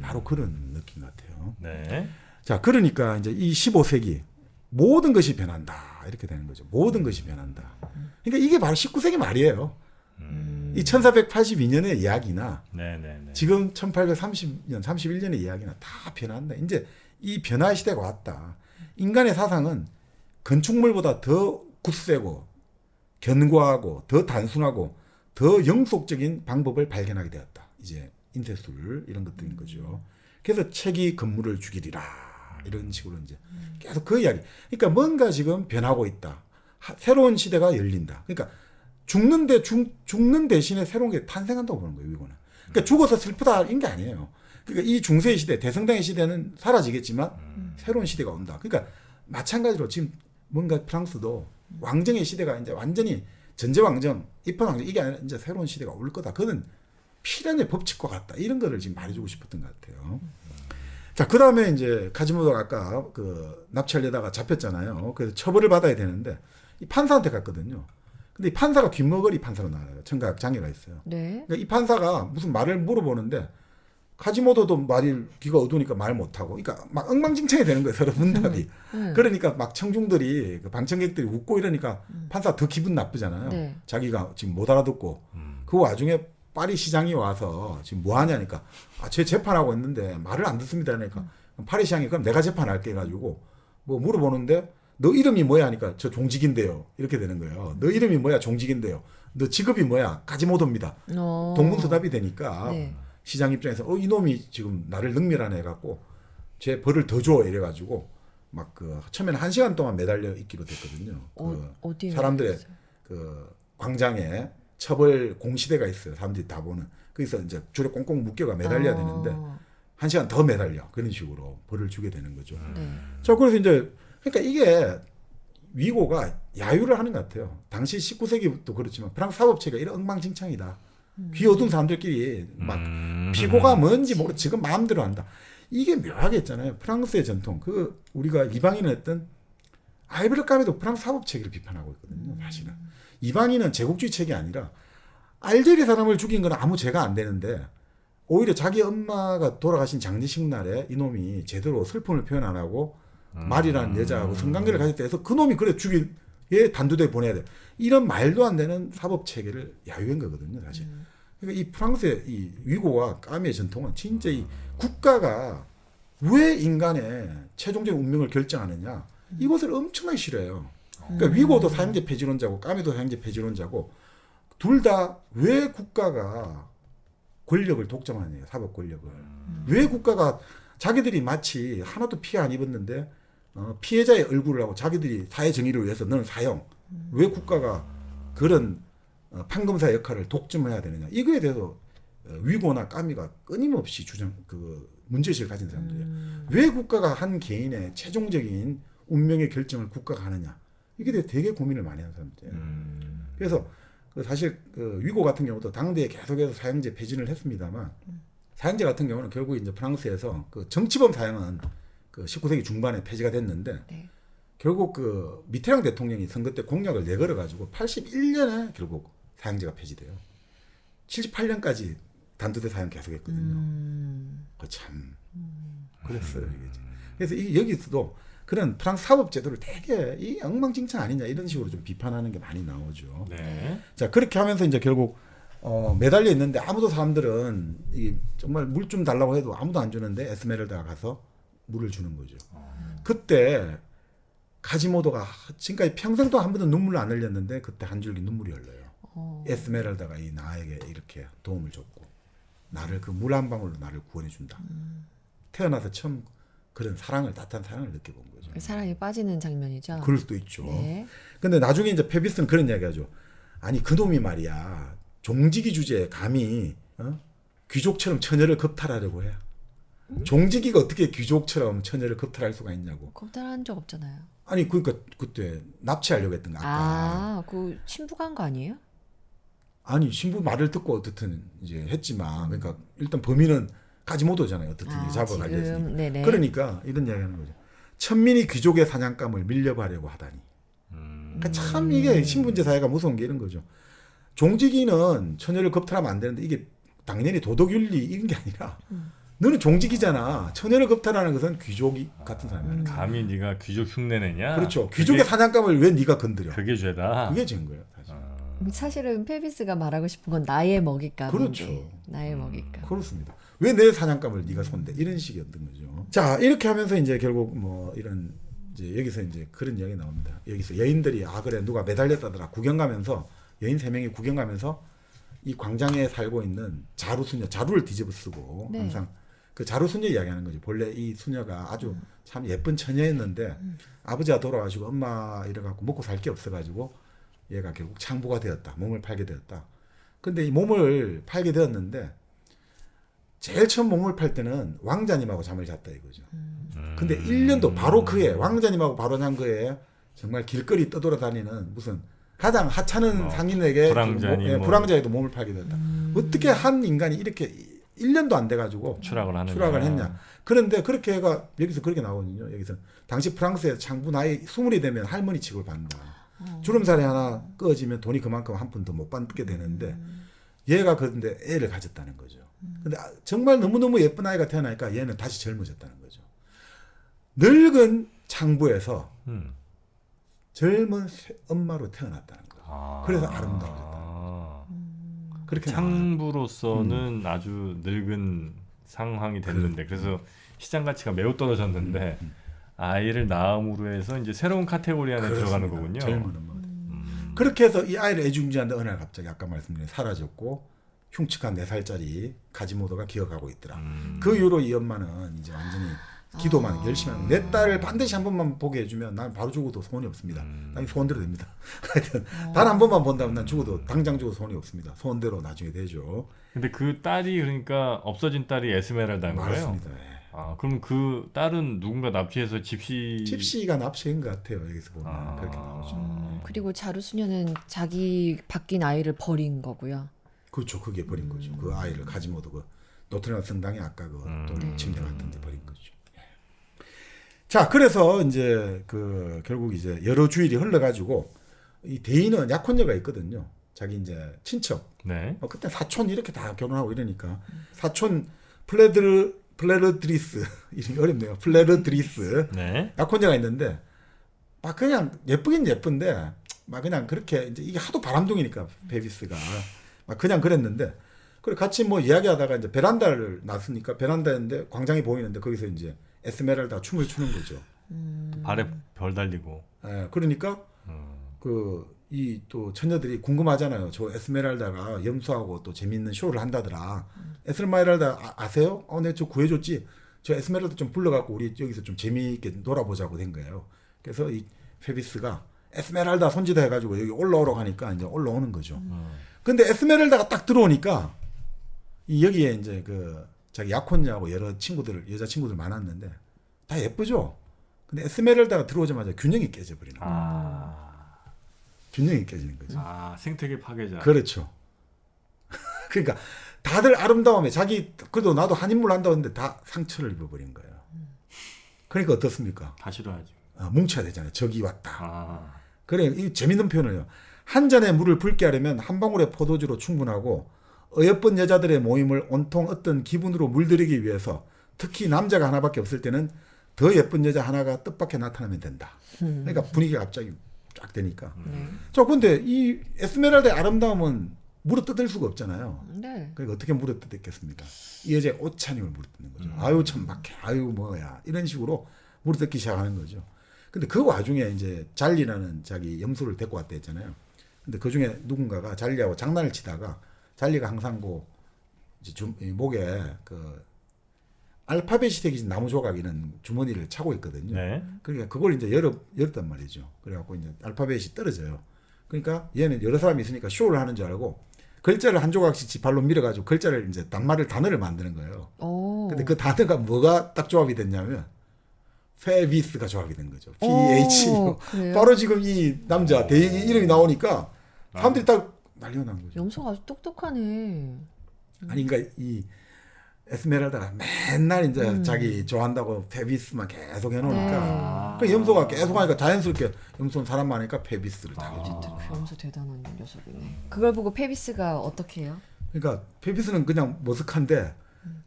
바로 그런 느낌 같아요. 네. 자, 그러니까 이제 이 15세기 모든 것이 변한다 이렇게 되는 거죠. 모든 것이 변한다. 그러니까 이게 바로 19세기 말이에요. 이 1482년의 이야기나 네. 지금 1830년, 31년의 이야기나 다 변한다. 이제 이 변화의 시대가 왔다. 인간의 사상은 건축물보다 더 굳세고 견고하고 더 단순하고 더 영속적인 방법을 발견하게 되었다. 이제 인쇄술 이런 것들인 거죠. 그래서 책이 건물을 죽이리라 이런 식으로 이제 계속 그 이야기. 그러니까 뭔가 지금 변하고 있다. 새로운 시대가 열린다. 그러니까 죽는 대신에 새로운 게 탄생한다고 보는 거예요. 이거는. 그러니까 죽어서 슬프다 이런 게 아니에요. 그러니까 이 중세의 시대, 대성당의 시대는 사라지겠지만 새로운 시대가 온다. 그러니까 마찬가지로 지금 뭔가 프랑스도 왕정의 시대가 이제 완전히 전제왕정, 입헌왕정 이게 아니라 이제 새로운 시대가 올 거다. 그거는 필연의 법칙과 같다. 이런 거를 지금 말해주고 싶었던 것 같아요. 자, 그 다음에 이제 카지모도가 아까 그 납치하려다가 잡혔잖아요. 그래서 처벌을 받아야 되는데 이 판사한테 갔거든요. 근데 이 판사가 귓머거리 판사로 나와요. 청각 장애가 있어요. 네. 그러니까 이 판사가 무슨 말을 물어보는데 카지모도도 말이 귀가 어두우니까 말 못하고, 그러니까 막 엉망진창이 되는 거예요. 서로 문답이. 그러니까 막 청중들이 그 방청객들이 웃고 이러니까 판사 더 기분 나쁘잖아요. 네. 자기가 지금 못 알아듣고 그 와중에 파리 시장이 와서 지금 뭐 하냐니까 제 재판하고 있는데 말을 안 듣습니다. 그러니까 파리 시장이 그럼 내가 재판할게 해가지고 뭐 물어보는데 너 이름이 뭐야 하니까 저 종직인데요. 이렇게 되는 거예요. 너 이름이 뭐야? 종직인데요. 너 직업이 뭐야? 까지모도입니다. 동문서답이 되니까 네. 시장 입장에서 이놈이 지금 나를 능멸하네 해갖고 제 벌을 더 줘 이래가지고 막 그 처음에는 1시간 동안 매달려 있기로 됐거든요. 어디에 사람들의 매달렸어요? 그 광장에 처벌 공시대가 있어요. 사람들이 다 보는. 거기서 이제 줄에 꽁꽁 묶여가 매달려야 되는데 1시간 더 매달려. 그런 식으로 벌을 주게 되는 거죠. 네. 자, 그래서 이제 그러니까 이게 위고가 야유를 하는 것 같아요. 당시 19세기부터 그렇지만 프랑스 사법체가 이런 엉망진창이다. 귀 어두운 사람들끼리 막 피고가 뭔지 모르고 지금 마음대로 한다. 이게 묘하게 있잖아요. 프랑스의 전통. 그 우리가 이방인을 했던 알베르 까메도 프랑스 사법체계를 비판하고 있거든요. 사실은 이방인은 제국주의 체계 아니라 알제리 사람을 죽인 건 아무 죄가 안 되는데 오히려 자기 엄마가 돌아가신 장례식 날에 이놈이 제대로 슬픔을 표현 안 하고 말이라는 여자하고 성관계를 가졌다 해서 그놈이 그래 죽이에 단두대에 보내야 돼. 이런 말도 안 되는 사법체계를 야유한 거거든요. 사실. 그러니까 이 프랑스의 이 위고와 까미의 전통은 진짜 이 국가가 왜 인간의 최종적인 운명을 결정하느냐 이것을 엄청나게 싫어해요. 그러니까 위고도 사형제 폐지론자고 까미도 사형제 폐지론자고 둘 다 왜 국가가 권력을 독점하느냐 사법 권력을 왜 국가가 자기들이 마치 하나도 피해 안 입었는데 피해자의 얼굴을 하고 자기들이 사회 정의를 위해서 너는 사형 왜 국가가 그런 판검사 역할을 독점해야 되느냐 이거에 대해서 위고나 까미가 끊임없이 문제의식을 가진 사람들이에요. 왜 국가가 한 개인의 최종적인 운명의 결정을 국가가 하느냐 이게 대해 되게 고민을 많이 하는 사람들이에요. 그래서 사실 위고 같은 경우도 당대에 계속해서 사형제 폐지를 했습니다만 사형제 같은 경우는 결국 이제 프랑스에서 그 정치범 사형은 그 19세기 중반에 폐지가 됐는데 네. 결국 그 미테랑 대통령이 선거 때 공약을 내걸어 가지고 81년에 결국 사형제가 폐지돼요. 78년까지 단두대 사형 계속했거든요. 참 그랬어요 이게. 그래서 여기서도 그런 프랑스 사법 제도를 되게 이 엉망진창 아니냐 이런 식으로 좀 비판하는 게 많이 나오죠. 네. 자 그렇게 하면서 이제 결국 매달려 있는데 아무도 사람들은 이 정말 물 좀 달라고 해도 아무도 안 주는데 에스메랄다가 가서 물을 주는 거죠. 그때 가지모도가 지금까지 평생도 한 번도 눈물을 안 흘렸는데 그때 한 줄기 눈물이 흘러요. 에스메랄다가 이 나에게 이렇게 도움을 줬고 나를 그 물 한 방울로 나를 구원해 준다. 태어나서 처음 그런 사랑을 따뜻한 사랑을 느껴본 거죠. 사랑에 빠지는 장면이죠. 그럴 수도 있죠. 네. 근데 나중에 이제 페비스는 그런 이야기하죠. 아니 그놈이 말이야 종지기 주제에 감히 귀족처럼 처녀를 겁탈하려고 해. 종지기가 어떻게 귀족처럼 처녀를 겁탈할 수가 있냐고. 겁탈한 적 없잖아요. 아니 그러니까 그때 납치하려고 했던 거 아까. 그 신부간 거 아니에요? 아니 신부 말을 듣고 어떻든 이제 했지만 그러니까 일단 범인은 까지모도잖아요. 어떻든 잡아가려 했으니까. 네네. 그러니까 이런 이야기하는 거죠. 천민이 귀족의 사냥감을 밀려가려고 하다니. 그러니까 참 이게 신분제 사회가 무서운 게 이런 거죠. 종지기는 처녀를 겁탈하면 안 되는데 이게 당연히 도덕윤리 이런 게 아니라 너는 종지기잖아. 처녀를 겁탈하는 것은 귀족이 같은 사람이야. 감히 네가 귀족 흉내내냐? 그렇죠. 귀족의 사냥감을 왜 네가 건드려? 그게 죄다. 그게 죄인 거예요. 사실. 사실은 페비스가 말하고 싶은 건 나의 먹잇감인데. 그렇죠. 나의 먹잇감. 그렇습니다. 왜 내 사냥감을 네가 손대? 이런 식이었던 거죠. 자 이렇게 하면서 이제 결국 뭐 이런 이제 여기서 이제 그런 이야기 나옵니다. 여기서 여인들이 그래 누가 매달렸다더라 구경 가면서 여인 3명이 구경 가면서 이 광장에 살고 있는 자루 수녀 자루를 뒤집어 쓰고 네. 항상 그 자루 수녀 이야기하는 거죠. 본래 이 수녀가 아주 참 예쁜 처녀였는데 아버지가 돌아가시고 엄마 이래갖고 먹고 살 게 없어가지고 얘가 결국 창부가 되었다. 몸을 팔게 되었다. 근데 이 몸을 팔게 되었는데 제일 처음 몸을 팔 때는 왕자님하고 잠을 잤다 이거죠. 근데 1년도 바로 그해 왕자님하고 바로 잔 그해 정말 길거리 떠돌아다니는 무슨 가장 하찮은 상인에게 불황자에도 몸을 팔게 됐다. 어떻게 한 인간이 이렇게 1년도 안 돼가지고 추락을 했냐. 그런데 그렇게 해가 여기서 그렇게 나오거든요. 여기서 당시 프랑스에 창부 나이 20이 되면 할머니 취급을 받는다. 주름살이 하나 꺼지면 돈이 그만큼 한 푼 더 못 받게 되는데 얘가 그런데 애를 가졌다는 거죠. 근데 정말 너무너무 예쁜 아이가 태어나니까 얘는 다시 젊어졌다는 거죠. 늙은 창부에서 젊은 엄마로 태어났다는 거죠. 그래서 아름다워졌다. 그렇게 창부로서는 아주 늙은 상황이 됐는데 그래서 시장 가치가 매우 떨어졌는데 아이를 낳음으로 해서 이제 새로운 카테고리 안에 들어가는 거군요. 젊은 엄마. 그렇게 해서 이 아이를 애중지하는데 어느 날 갑자기 아까 말씀드린 사라졌고 흉측한 4살짜리 가지모도가 기어가고 있더라. 그 이후로 이 엄마는 이제 완전히 기도만 열심히 하는 내 딸을 반드시 한 번만 보게 해주면 난 바로 죽어도 소원이 없습니다. 난 소원대로 됩니다. 하여튼 단 한 번만 본다면 난 죽어도 당장 죽어도 소원이 없습니다. 소원대로 나중에 되죠. 근데 그 딸이 그러니까 없어진 딸이 에스메랄다인 거예요? 맞습니다. 예. 아, 그럼 그 딸은 누군가 납치해서 집시가 납치인 것 같아요. 여기서 보면 그렇게 나오죠. 그리고 자루수녀는 자기 바뀐 아이를 버린 거고요. 그렇죠. 그게 버린 거죠. 그 아이를 가지모도 그 노트르담 성당에 아까 그 침대 같은 데 버린 거죠. 자, 그래서 이제 그 결국 이제 여러 주일이 흘러가지고 이 대인은 약혼녀가 있거든요. 자기 이제 친척. 네. 그때 사촌 이렇게 다 결혼하고 이러니까 사촌 플레르드리스 이름이 어렵네요. 플레르드리스 네. 약혼녀가 있는데 막 그냥 예쁘긴 예쁜데 막 그냥 그렇게 이제 이게 하도 바람둥이니까 베비스가 막 그냥 그랬는데 그래 같이 뭐 이야기하다가 이제 베란다를 놨으니까 베란다인데 광장이 보이는데 거기서 이제 에스메랄다 춤을 추는 거죠. 발에 별 달리고. 예, 그러니까 그 이 또 처녀들이 궁금하잖아요. 저 에스메랄다가 염소하고 또 재밌는 쇼를 한다더라. 에스메랄다 아세요? 네, 저 구해줬지. 저 에스메랄다 좀 불러갖고 우리 여기서 좀 재미있게 놀아보자고 된 거예요. 그래서 이 페비스가 에스메랄다 손짓 해가지고 여기 올라오라고 하니까 이제 올라오는 거죠. 근데 에스메랄다가 딱 들어오니까 이 여기에 이제 그 자기 약혼녀하고 여러 친구들 여자 친구들 많았는데 다 예쁘죠. 근데 에스메랄다가 들어오자마자 균형이 깨져버리는 거예요. 균형이 깨지는 거죠. 생태계 파괴자. 그렇죠. 그러니까 다들 아름다움에 자기 그래도 나도 한 인물 한다고 했는데 다 상처를 입어버린 거예요. 그러니까 어떻습니까? 다 싫어하죠. 뭉쳐야 되잖아요. 적이 왔다. 아. 그래, 이 재밌는 표현을요. 한 잔의 물을 붉게 하려면 한 방울의 포도주로 충분하고 어여쁜 여자들의 모임을 온통 어떤 기분으로 물들이기 위해서 특히 남자가 하나밖에 없을 때는 더 예쁜 여자 하나가 뜻밖에 나타나면 된다. 그러니까 분위기가 갑자기 쫙 되니까. 자, 근데 이 에스메랄다의 아름다움은 물어뜯을 수가 없잖아요. 네. 그러니까 어떻게 물어뜯겠습니까? 이 여자의 옷차림을 물어뜯는 거죠. 아유 참 막해. 아유 뭐야. 이런 식으로 물어뜯기 시작하는 거죠. 근데 그 와중에 이제 잘리라는 자기 염소를 데리고 왔다 했잖아요. 근데 그 중에 누군가가 잘리하고 장난을 치다가 잘리가 항상 그 이제 목에 그 알파벳이 새겨진 나무 조각 이런 주머니를 차고 있거든요. 네. 그러니까 그걸 이제 열었단 말이죠. 그래갖고 이제 알파벳이 떨어져요. 그러니까 얘는 여러 사람이 있으니까 쇼를 하는 줄 알고 글자를 한 조각씩 발로 밀어가지고 글자를 이제 단어를 만드는 거예요. 근데 그 단어가 뭐가 딱 조합이 됐냐면 페비스가 조합이 된 거죠. PH. 바로 지금 이 남자 대인이 이름이 나오니까 사람들이 딱 난리가 난 거죠. 염소가 아주 똑똑하네. 아니 그러니까 이 에스메랄다가 맨날 이제 자기 좋아한다고 페비스만 계속 해놓으니까 그 염소가 계속 하니까 자연스럽게 염소는 사람 많으니까 페비스를 당해죠. 그 염소 대단한 녀석이네. 그걸 보고 페비스가 어떻게 해요? 그러니까 페비스는 그냥 머쓱한데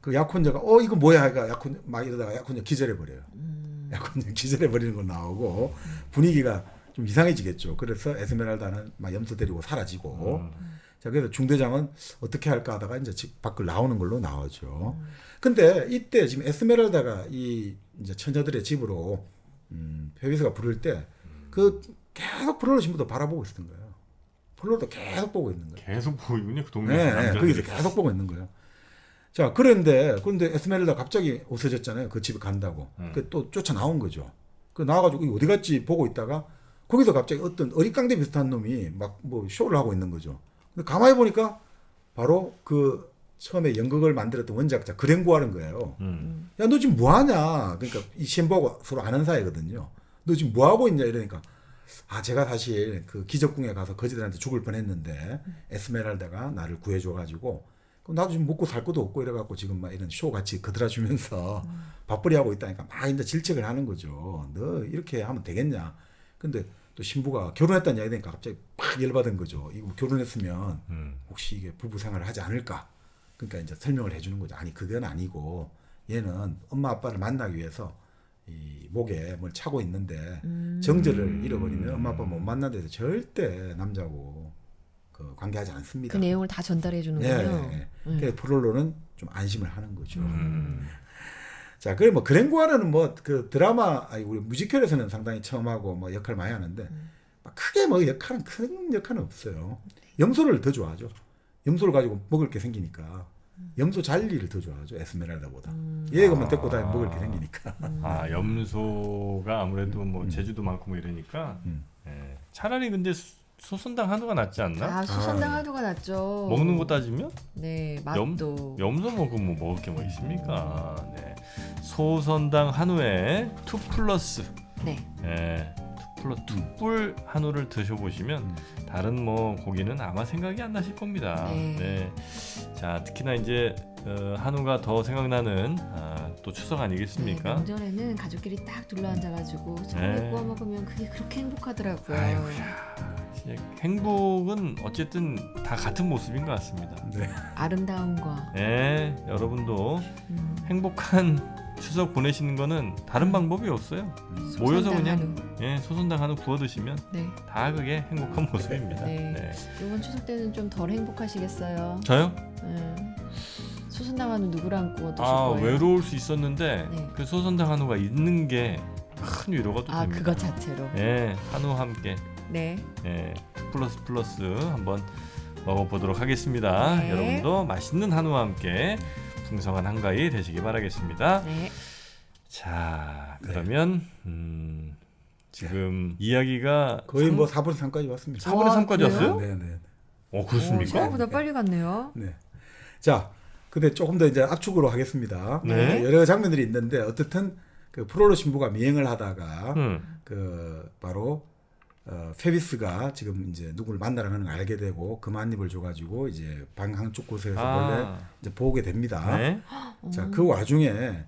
그 약혼자가 이거 뭐야 하니까 약혼 막 이러다가 약혼자 기절해 버려요. 약혼자 기절해 버리는 거 나오고 분위기가 좀 이상해지겠죠. 그래서 에스메랄다는 막 염소 데리고 사라지고. 자, 그래서 중대장은 어떻게 할까 하다가 이제 집 밖을 나오는 걸로 나오죠. 근데 이때 지금 에스메랄다가 이 이제 처녀들의 집으로 페비스가 부를 때 그 계속 플로로 신부도 바라보고 있었던 거예요. 플로로도 계속 보고 있는 거예요. 계속 보이군요. 그 동네에서. 네, 거기서 계속 보고 있는 거예요. 자, 그런데 에스메랄다 갑자기 없어졌잖아요. 그 집에 간다고. 그 또 쫓아 나온 거죠. 그 나와가지고 이거 어디 갔지 보고 있다가 거기서 갑자기 어떤 어리깡대 비슷한 놈이 막 뭐 쇼를 하고 있는 거죠. 근데 가만히 보니까 바로 그 처음에 연극을 만들었던 원작자 그랭고하는 거예요. 야, 너 지금 뭐 하냐? 그러니까 이 신부하고 서로 아는 사이거든요. 너 지금 뭐 하고 있냐? 이러니까 제가 사실 그 기적궁에 가서 거지들한테 죽을 뻔했는데 에스메랄다가 나를 구해줘가지고 그럼 나도 지금 먹고 살 것도 없고 이래갖고 지금 막 이런 쇼 같이 거들어주면서 밥벌이 하고 있다니까 막 이제 질책을 하는 거죠. 너 이렇게 하면 되겠냐? 근데 또 신부가 결혼했다는 이야기 되니까 갑자기 팍 열받은 거죠. 이거 결혼했으면 혹시 이게 부부 생활을 하지 않을까? 그러니까 이제 설명을 해주는 거죠. 아니 그건 아니고 얘는 엄마 아빠를 만나기 위해서 이 목에 뭘 차고 있는데 정절을 잃어버리면 엄마 아빠 못 만나는 데서 절대 남자고 그 관계하지 않습니다. 그 내용을 다 전달해 주는군요. 네. 그래서 프롤로는 좀 안심을 하는 거죠. 자, 그래 뭐 그랭고아는 뭐 그 드라마 우리 뮤지컬에서는 상당히 처음 하고 뭐 역할 많이 하는데 막 크게 뭐 큰 역할은 없어요. 염소를 더 좋아하죠. 염소를 가지고 먹을 게 생기니까 염소 잘리를 더 좋아하죠. 에스메랄다보다. 얘가만 데리고 다니 먹을 게 생기니까. 아 염소가 아무래도 뭐 제주도 많고 뭐 이러니까 예. 차라리 근데 소선당 한우가 낫지 않나? 아 수선당 한우가 낫죠. 먹는 거 따지면 네 맛도. 염소 먹으면 뭐 먹을 게 뭐 있습니까? 네. 소선당 한우에 투 플러스 네. 예. 투뿔 한우를 드셔보시면 다른 뭐 고기는 아마 생각이 안 나실 겁니다. 네. 네. 자 특히나 이제 한우가 더 생각나는 또 추석 아니겠습니까? 네, 명절에는 가족끼리 딱 둘러앉아가지고 소고기 네. 구워 먹으면 그게 그렇게 행복하더라고요. 아이고야. 행복은 어쨌든 다 같은 모습인 것 같습니다. 네. 아름다움과 네, 여러분도 행복한 추석 보내시는 거는 다른 방법이 없어요. 모여서 소선당 그냥 한우. 예, 소선당 한우 구워 드시면 네. 다 그게 행복한 모습입니다. 네. 네. 이번 추석 때는 좀 덜 행복하시겠어요. 저요? 소선당 한우 누구랑 구워 드실 아 거예요? 외로울 수 있었는데 네. 그 소선당 한우가 있는 게 큰 위로가 또 아 됩니다. 그거 자체로. 예, 한우와 함께 네. 예, 플러스 한번 먹어보도록 하겠습니다. 네. 여러분도 맛있는 한우와 함께 풍성한 한가위 되시기 바라겠습니다. 네. 자 그러면 지금 이야기가 거의 뭐 4분 3까지 왔습니다. 4분의 3까지 그래요? 왔어요? 네, 네. 그렇습니까? 생각보다 빨리 갔네요. 네. 자, 근데 조금 더 이제 압축으로 하겠습니다. 네. 여러 장면들이 있는데 어떻든 그 프롤로 신부가 미행을 하다가 그 바로 페비스가 지금 이제 누구를 만나러 가는 걸 알게 되고 금한입을 줘가지고 이제 방 한쪽 곳에서 몰래 이제 보게 됩니다. 네. 자, 그 와중에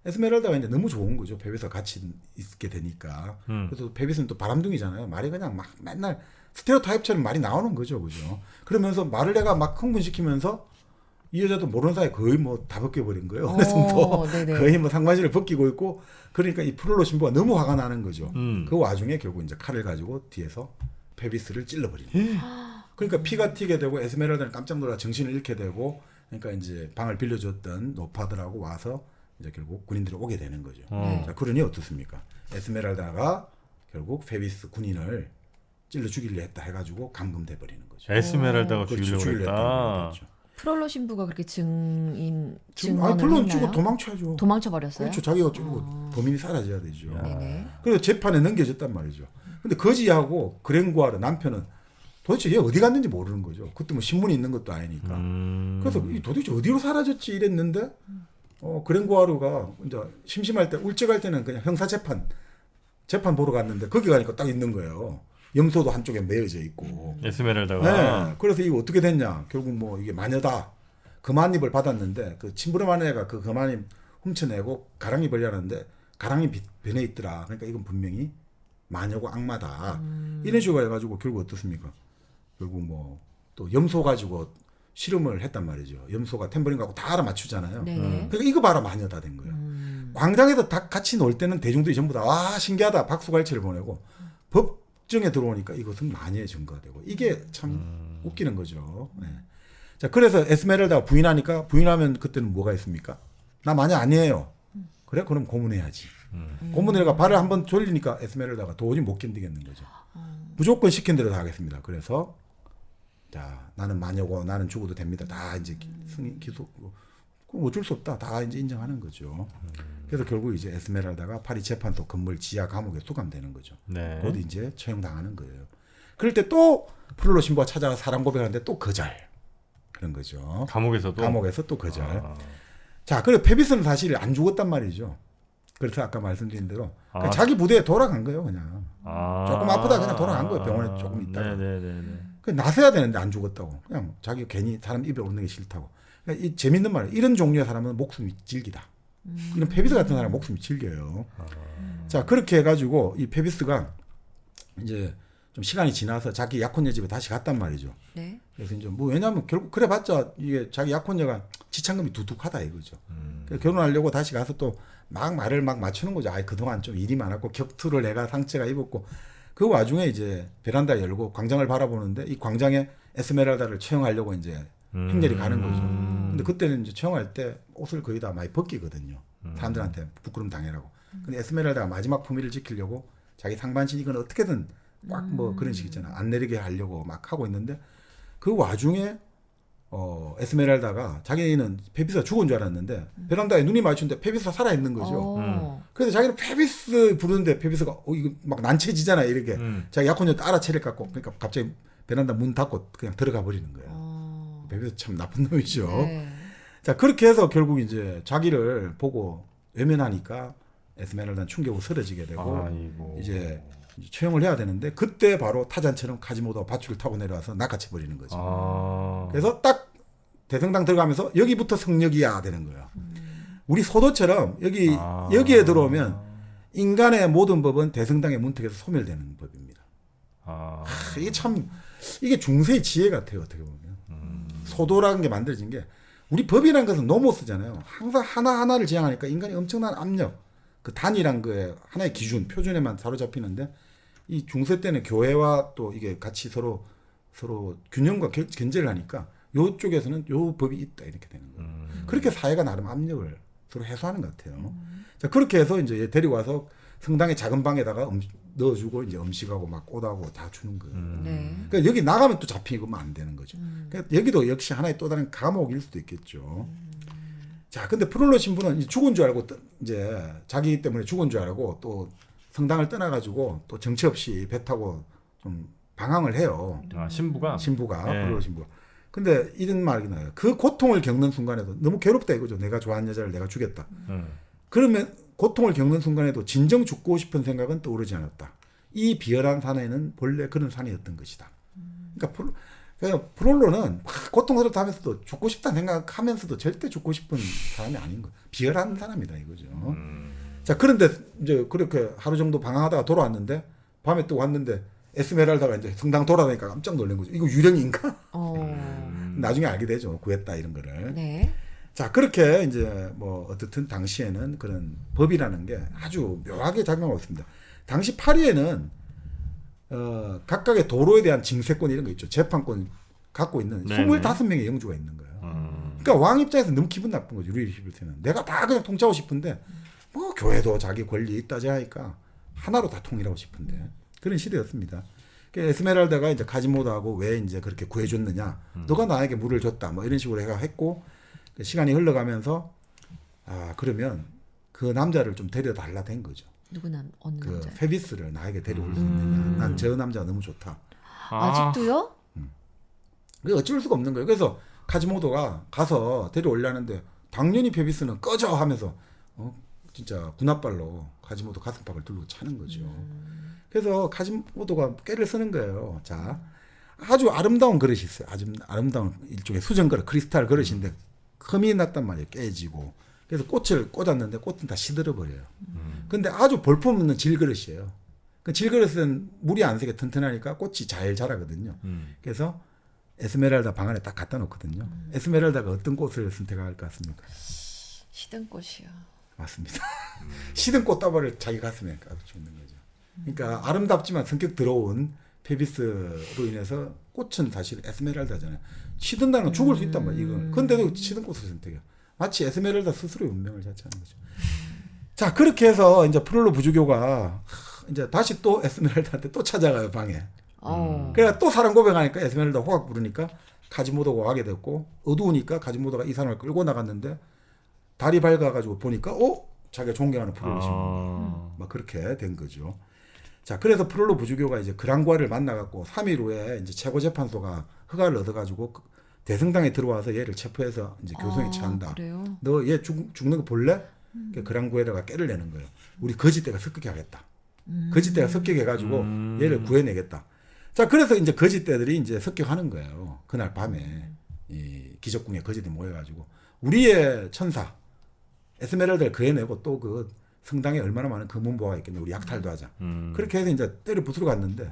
에스메랄다가 이제 너무 좋은 거죠. 페비스와 같이 있게 되니까. 그래서 페비스는 또 바람둥이잖아요. 말이 그냥 막 맨날 스테레오타입처럼 말이 나오는 거죠, 그죠? 그러면서 말을 내가 막 흥분시키면서 이 여자도 모르는 사이에 거의 뭐 다 벗겨버린 거예요. 어느 정도 네네. 거의 뭐 상반신을 벗기고 있고 그러니까 이 프롤로 신부가 너무 화가 나는 거죠. 그 와중에 결국 이제 칼을 가지고 뒤에서 페비스를 찔러버리는 거죠. 그러니까 피가 튀게 되고 에스메랄다는 깜짝 놀라 정신을 잃게 되고 그러니까 이제 방을 빌려줬던 노파들하고 와서 이제 결국 군인들이 오게 되는 거죠. 자, 그러니 어떻습니까? 에스메랄다가 결국 페비스 군인을 찔러 죽이려 했다 해가지고 감금돼 버리는 거죠. 에스메랄다가 그렇죠. 죽이려고 죽이려 했다. 했죠. 프롤로 신부가 그렇게 증언을 물론 했나요? 죽고 도망쳐야죠. 도망쳐 버렸어요. 그렇죠. 자기가 죽고 범인이 사라져야 되죠. 네네. 그래서 재판에 넘겨졌단 말이죠. 근데 거지하고 그랭구아르 남편은 도대체 얘 어디 갔는지 모르는 거죠. 그때 뭐 신문이 있는 것도 아니니까. 그래서 이 도대체 어디로 사라졌지 이랬는데 그랭구아르가 이제 심심할 때 울적할 때는 그냥 형사 재판 보러 갔는데 거기 가니까 딱 있는 거예요. 염소도 한쪽에 매여져 있고. 에스메랄다가 네. 그래서 이거 어떻게 됐냐? 결국 뭐 이게 마녀다. 금한입을 받았는데 그 친부름 마녀가 그 금한입 훔쳐내고 가랑이 벌려는데 가랑이 변해 있더라. 그러니까 이건 분명히 마녀고 악마다. 이런 식으로 해가지고 결국 어떻습니까? 결국 뭐 또 염소 가지고 실험을 했단 말이죠. 염소가 탬버린 갖고 다 알아맞추잖아요. 네네. 그러니까 이거 봐라 마녀다 된 거예요. 광장에서 다 같이 놀 때는 대중들이 전부 다 와 신기하다 박수갈채를 보내고 법정에 들어오니까 이것은 마녀의 증거가 되고 이게 참 웃기는 거죠. 네. 자 그래서 에스메랄다가 부인하면 그때는 뭐가 있습니까? 나 마녀 아니에요. 그래 그럼 고문해야지. 고문해가 발을 한번 돌리니까 에스메랄다가 도저히 못 견디겠는 거죠. 무조건 시킨 대로 다 하겠습니다. 그래서 자 나는 마녀고 나는 죽어도 됩니다. 다 이제 승인 기소 어쩔 수 없다. 다 이제 인정하는 거죠. 그래서 결국 이제 에스메랄다가 파리 재판소 건물 지하 감옥에 수감되는 거죠. 네. 곧 이제 처형당하는 거예요. 그럴 때 또 프롤로 신부가 찾아가 사랑 고백하는데 또 거절. 그런 거죠. 감옥에서도 감옥에서 또 거절. 자, 그리고 페비스는 사실 안 죽었단 말이죠. 그래서 아까 말씀드린 대로 그러니까 자기 부대에 돌아간 거예요, 그냥. 조금 아프다 그냥 돌아간 거예요. 병원에 조금 있다가. 네네네. 그 나서야 되는데 안 죽었다고. 그냥 자기 괜히 사람 입에 오르는 게 싫다고. 그러니까 이 재밌는 말이에요. 이런 종류의 사람은 목숨이 질기다. 이런 페비스 같은 사람은 목숨이 질겨요. 자, 그렇게 해가지고 이 페비스가 이제 좀 시간이 지나서 자기 약혼녀 집에 다시 갔단 말이죠. 네. 그래서 이제 뭐 왜냐하면 결국 그래봤자 이게 자기 약혼녀가 지참금이 두둑하다 이거죠. 그래서 결혼하려고 다시 가서 또 막 말을 막 맞추는 거죠. 아 그동안 좀 일이 많았고 격투를 내가 상처가 입었고 그 와중에 이제 베란다 열고 광장을 바라보는데 이 광장에 에스메랄다를 처형하려고 이제 행렬이 가는 거죠. 근데 그때는 이제 처형할 때 옷을 거의 다 많이 벗기거든요. 사람들한테 부끄럼 당해라고. 근데 에스메랄다가 마지막 품위를 지키려고 자기 상반신 이건 어떻게든 꽉 뭐 그런 식 있잖아. 안 내리게 하려고 막 하고 있는데 그 와중에 에스메랄다가 자기는 페비스가 죽은 줄 알았는데 베란다에 눈이 마주쳤는데 페비스가 살아 있는 거죠. 어. 그래서 자기는 페비스 부르는데 페비스가 이거 막 난처해지잖아 이렇게. 자기 약혼녀 알아채를 갖고 그러니까 갑자기 베란다 문 닫고 그냥 들어가 버리는 거예요. 페비스 참 나쁜 놈이죠. 네. 자 그렇게 해서 결국 이제 자기를 보고 외면하니까 에스메랄다는 충격으로 쓰러지게 되고 아이고. 이제 처형을 해야 되는데 그때 바로 타잔처럼 카지모도가 밧줄을 타고 내려와서 낚아채 버리는 거죠. 그래서 딱 대성당 들어가면서 여기부터 성역이야 되는 거예요. 우리 소도처럼 여기에 들어오면 인간의 모든 법은 대성당의 문턱에서 소멸되는 법입니다. 이게 참 이게 중세의 지혜 같아요. 어떻게 보면 소도라는 게 만들어진 게 우리 법이라는 것은 노모스잖아요. 항상 하나하나를 지향하니까 인간이 엄청난 압력 그 단이란 거에 하나의 기준 표준에만 사로잡히는데 이 중세 때는 교회와 또 이게 같이 서로 균형과 견제를 하니까 요쪽에서는 요 법이 있다 이렇게 되는 거예요. 그렇게 사회가 나름 압력을 서로 해소하는 것 같아요. 자 그렇게 해서 이제 데리고 와서 성당의 작은 방에다가 넣어주고 이제 음식하고 막 꽃하고 다 주는 거예요. 네. 그러니까 여기 나가면 또 잡히면 안 되는 거죠. 그러니까 여기도 역시 하나의 또 다른 감옥일 수도 있겠죠. 자, 근데 프롤로 신부는 죽은 줄 알고 이제 자기 때문에 죽은 줄 알고 또 성당을 떠나가지고 또 정처 없이 배 타고 좀 방황을 해요. 신부가 예. 프롤로 신부가. 근데 이런 말이 나요. 그 고통을 겪는 순간에도 너무 괴롭다 이거죠. 내가 좋아하는 여자를 내가 죽였다. 그러면 고통을 겪는 순간에도 진정 죽고 싶은 생각은 떠오르지 않았다. 이 비열한 산에는 본래 그런 산이었던 것이다. 그러니까 프롤로는 고통스럽다면서도 죽고 싶다는 생각하면서도 절대 죽고 싶은 사람이 아닌 거예요. 비열한 사람이다 이거죠. 자 그런데 이제 그렇게 하루 정도 방황하다가 돌아왔는데 밤에 또 왔는데 에스메랄다가 이제 성당 돌아다니까 깜짝 놀란 거죠. 이거 유령인가? 나중에 알게 되죠. 구했다 이런 거를. 네. 자 그렇게 이제 뭐 어떻든 당시에는 그런 법이라는 게 아주 묘하게 작용하고 있습니다. 당시 파리에는 각각의 도로에 대한 징세권 이런 거 있죠. 재판권 갖고 있는 네네. 25명의 영주가 있는 거예요. 그러니까 왕 입장에서 너무 기분 나쁜 거죠. 루이 11세는. 내가 다 그냥 통치하고 싶은데 뭐 교회도 자기 권리 있다지 하니까 하나로 다 통일하고 싶은데 그런 시대였습니다. 그러니까 에스메랄다가 이제 카지모도하고 왜 이제 그렇게 구해줬느냐. 너가 나에게 물을 줬다. 뭐 이런 식으로 해가 했고 시간이 흘러가면서 그러면 그 남자를 좀 데려달라 된 거죠. 어느 그 남자? 페비스를 나에게 데려올 수 있느냐. 난 저 남자가 너무 좋다. 아직도요? 어쩔 수가 없는 거예요. 그래서 카지모도가 가서 데려오려는데 당연히 페비스는 꺼져 하면서 진짜 군홧발로 카지모도 가슴팍을 두르고 차는 거죠. 그래서 카지모도가 꾀를 쓰는 거예요. 자, 아주 아름다운 그릇이 있어요. 아주 아름다운 일종의 수정 그릇, 크리스탈 그릇인데 흠이 났단 말이에요. 깨지고. 그래서 꽃을 꽂았는데 꽃은 다 시들어 버려요. 근데 아주 볼품없는 질그릇이에요. 그 질그릇은 물이 안 새게 튼튼하니까 꽃이 잘 자라거든요. 그래서 에스메랄다 방 안에 딱 갖다 놓거든요. 에스메랄다가 어떤 꽃을 선택할 것 같습니까? 시든 꽃이요. 맞습니다. 시든 꽃다발을 자기 가슴에 까고 있는 거죠. 그러니까 아름답지만 성격 더러운 페비스로 인해서 꽃은 사실 에스메랄다잖아요. 시든다는 건 죽을 수 있단 말이에요. 이건. 근데도 시든 꽃을 선택해요. 마치 에스메랄다 스스로의 운명을 자처하는 거죠. 자 그렇게 해서 이제 프롤로 부주교가 이제 다시 또 에스메랄다한테 또 찾아가요 방에. 그래서 또 사랑 고백하니까 에스메랄다 호각 부르니까 카지모도가 와게 됐고 어두우니까 카지모도가 이 사람을 끌고 나갔는데 달이 밝아가지고 보니까 자기가 존경하는 프롤로 신부가 막 그렇게 된 거죠. 자 그래서 프롤로 부주교가 이제 그랑과를 만나갖고 3일 후에 이제 최고재판소가 허가를 얻어가지고 대성당에 들어와서 얘를 체포해서 이제 교성에 처한다. 너 얘 죽는 거 볼래? 그랑구에다가 깨를 내는 거예요. 우리 거짓대가 습격하겠다. 거짓대가 습격해가지고 얘를 구해내겠다. 자, 그래서 이제 거짓대들이 이제 습격하는 거예요. 그날 밤에 이 기적궁에 거짓대 모여가지고 우리의 천사 에스메랄다를 구해내고 또 그 성당에 얼마나 많은 금은보화가 있겠냐. 우리 약탈도 하자. 그렇게 해서 이제 때려 부수러 갔는데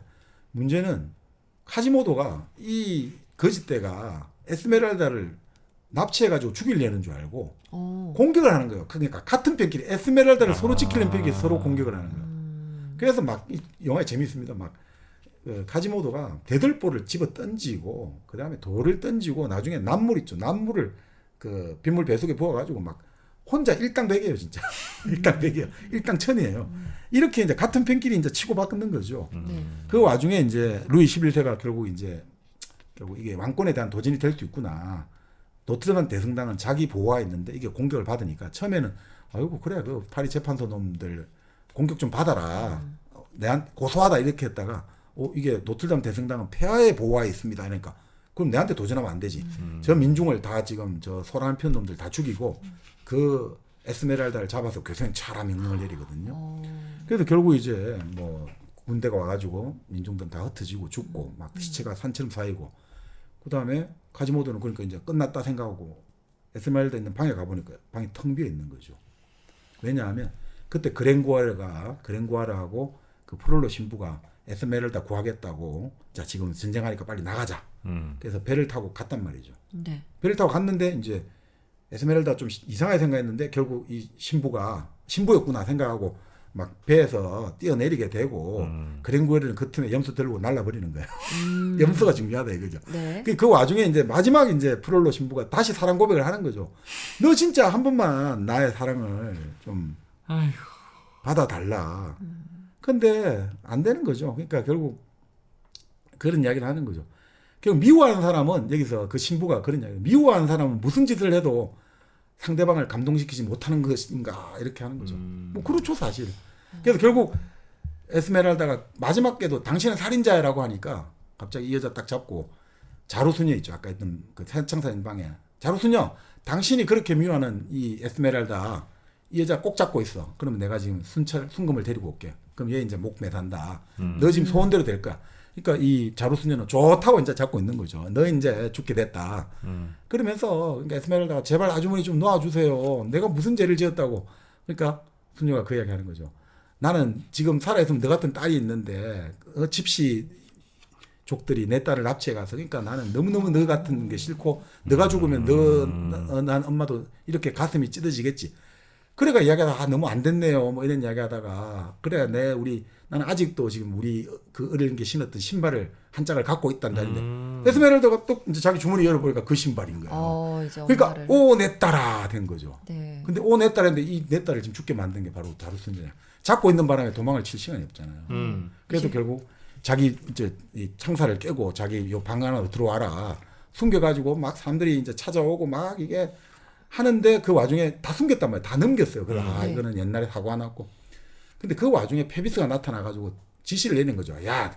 문제는 카지모도가 이 거짓대가 에스메랄다를 납치해가지고 죽이려는 줄 알고 공격을 하는 거예요. 그러니까 같은 편끼리 에스메랄다를 서로 지키려는 편끼리 서로 공격을 하는 거예요. 그래서 막 이 영화에 재미있습니다. 막 카지모도가 대들보를 집어 던지고 그 다음에 돌을 던지고 나중에 난물 있죠. 난물을 그 빗물 배속에 부어가지고 막 혼자 일당백이에요 진짜. 일당백이에요. 일당천이에요. 이렇게 이제 같은 편끼리 이제 치고받는 거죠. 그 와중에 이제 루이 11세가 결국 이제 결국 이게 왕권에 대한 도전이 될 수 있구나. 노트르담 대성당은 자기 보호하에 있는데 이게 공격을 받으니까 처음에는 아이고 그래 그 파리 재판소 놈들 공격 좀 받아라. 내한테 고소하다 이렇게 했다가 이게 노트르담 대성당은 폐하의 보호하에 있습니다. 그러니까 그럼 내한테 도전하면 안 되지. 저 민중을 다 지금 저 소란 편 놈들 다 죽이고 그 에스메랄다를 잡아서 교수님 차라 명령을 내리거든요. 그래서 결국 이제 뭐 군대가 와가지고 민중들 다 흩어지고 죽고 막 시체가 산처럼 쌓이고 그 다음에 카지모도는 그러니까 이제 끝났다 생각하고 에스메랄다 있는 방에 가보니까 방이 텅 비어 있는 거죠. 왜냐하면 그때 그랭구아르하고 그 프롤로 신부가 에스메랄다 구하겠다고 자 지금 전쟁하니까 빨리 나가자. 그래서 배를 타고 갔단 말이죠. 네. 배를 타고 갔는데 이제 에스메랄다 좀 이상하게 생각했는데 결국 이 신부였구나 생각하고 막 배에서 뛰어내리게 되고 그랭구아르는 그 틈에 염소 들고 날라버리는 거예요. 염소가 중요하다 이거죠. 네. 그 와중에 이제 마지막 이제 프롤로 신부가 다시 사랑 고백을 하는 거죠. 너 진짜 한 번만 나의 사랑을 좀 아이고. 받아달라. 근데 안 되는 거죠. 그러니까 결국 그런 이야기를 하는 거죠. 결국 미워하는 사람은 여기서 그 신부가 그런 이야기. 미워하는 사람은 무슨 짓을 해도 상대방을 감동시키지 못하는 것인가 이렇게 하는 거죠. 뭐 그렇죠 사실. 그래서 결국 에스메랄다가 마지막에도 당신은 살인자라고 하니까 갑자기 이 여자 딱 잡고 자루수녀 있죠. 아까 했던 그 창사인 방에 자루수녀 당신이 그렇게 미워하는 이 에스메랄다 이 여자 꼭 잡고 있어. 그러면 내가 지금 순금을 데리고 올게. 그럼 얘 이제 목 매단다. 너 지금 소원대로 될 거야. 그러니까 이 자루수녀는 좋다고 이제 잡고 있는 거죠. 너 이제 죽게 됐다. 그러면서 그러니까 에스메랄다가 제발 아주머니 좀 놓아주세요. 내가 무슨 죄를 지었다고. 그러니까 수녀가 그 이야기 하는 거죠. 나는 지금 살아있으면 너 같은 딸이 있는데 집시족들이 내 딸을 납치해 가서 그러니까 나는 너무너무 너 같은 게 싫고 너가 죽으면 난 엄마도 이렇게 가슴이 찢어지겠지. 그래가 이야기하다가 너무 안 됐네요. 뭐 이런 이야기하다가 그래 나는 아직도 지금 우리 그 어린 게 신었던 신발을 한 짝을 갖고 있단다는데 에스메랄다가 또 이제 자기 주머니 열어보니까 그 신발인 거예요. 이제 그러니까 엄마를. 내 딸아 된 거죠. 네. 근데 내 딸인데 이 내 딸을 지금 죽게 만든 게 바로 자루수녀예요. 잡고 있는 바람에 도망을 칠 시간이 없잖아요. 그래서 결국 자기 이제 이 창사를 깨고 자기 요 방 안으로 들어와라 숨겨가지고 막 사람들이 이제 찾아오고 막 이게 하는데 그 와중에 다 숨겼단 말이에요. 다 넘겼어요. 그래서 네. 이거는 옛날에 사고 안 났고. 근데 그 와중에 페비스가 나타나가지고 지시를 내는 거죠. 야,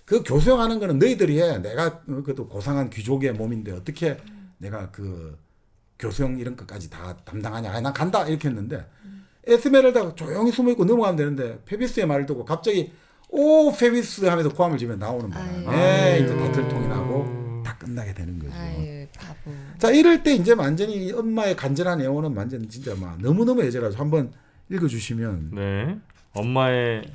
그 교수형하는 거는 너희들이 해. 내가 그것도 고상한 귀족의 몸인데 어떻게 내가 그 교수형 이런 것까지 다 담당하냐. 난 간다 이렇게 했는데 에스메랄다가 조용히 숨어있고 넘어가면 되는데 페비스의 말을 듣고 갑자기 페비스 하면서 고함을 지면 나오는 바람에 이제 다툴통이 나고 다 끝나게 되는 거죠. 아유, 바보. 자 이럴 때 이제 완전히 엄마의 간절한 애원은 완전 진짜 막 너무너무 애절하죠. 한번 읽어주시면 네. 엄마의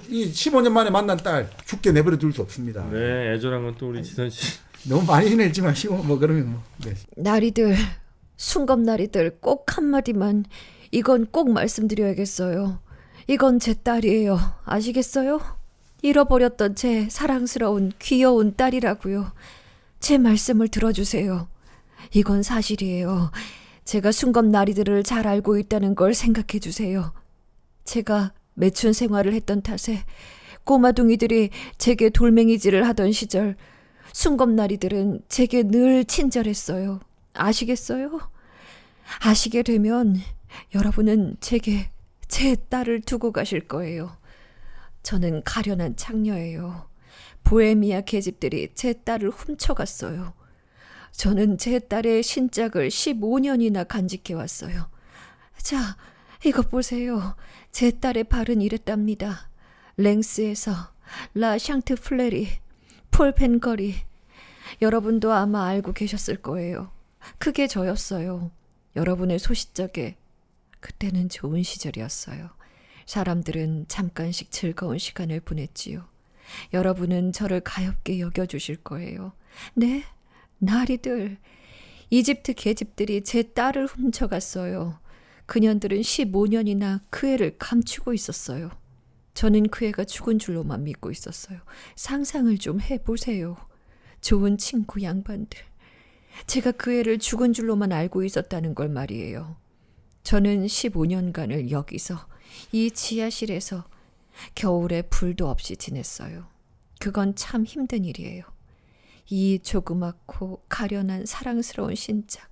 이 15년 만에 만난 딸 죽게 내버려 둘 수 없습니다. 네, 애절한 건 또 우리 지선 씨. 너무 많이 내지 마시고 뭐 그러면 뭐. 네. 나리들, 순검나리들 꼭 한마디만 이건 꼭 말씀드려야겠어요. 이건 제 딸이에요. 아시겠어요? 잃어버렸던 제 사랑스러운 귀여운 딸이라고요. 제 말씀을 들어주세요. 이건 사실이에요. 제가 순검나리들을 잘 알고 있다는 걸 생각해 주세요. 제가 매춘 생활을 했던 탓에 꼬마둥이들이 제게 돌멩이질을 하던 시절 순검나리들은 제게 늘 친절했어요. 아시겠어요? 아시게 되면 여러분은 제게 제 딸을 두고 가실 거예요. 저는 가련한 창녀예요. 보헤미아 계집들이 제 딸을 훔쳐갔어요. 저는 제 딸의 신작을 15년이나 간직해왔어요. 자, 이것 보세요. 제 딸의 발은 이랬답니다. 랭스에서 라 샹트 플레리, 폴펜거리. 여러분도 아마 알고 계셨을 거예요. 그게 저였어요. 여러분의 소시적에 그때는 좋은 시절이었어요. 사람들은 잠깐씩 즐거운 시간을 보냈지요. 여러분은 저를 가엾게 여겨주실 거예요. 네, 나리들. 이집트 계집들이 제 딸을 훔쳐갔어요. 그년들은 15년이나 그 애를 감추고 있었어요. 저는 그 애가 죽은 줄로만 믿고 있었어요. 상상을 좀 해보세요. 좋은 친구 양반들. 제가 그 애를 죽은 줄로만 알고 있었다는 걸 말이에요. 저는 15년간을 여기서 이 지하실에서 겨울에 불도 없이 지냈어요. 그건 참 힘든 일이에요. 이 조그맣고 가련한 사랑스러운 신작.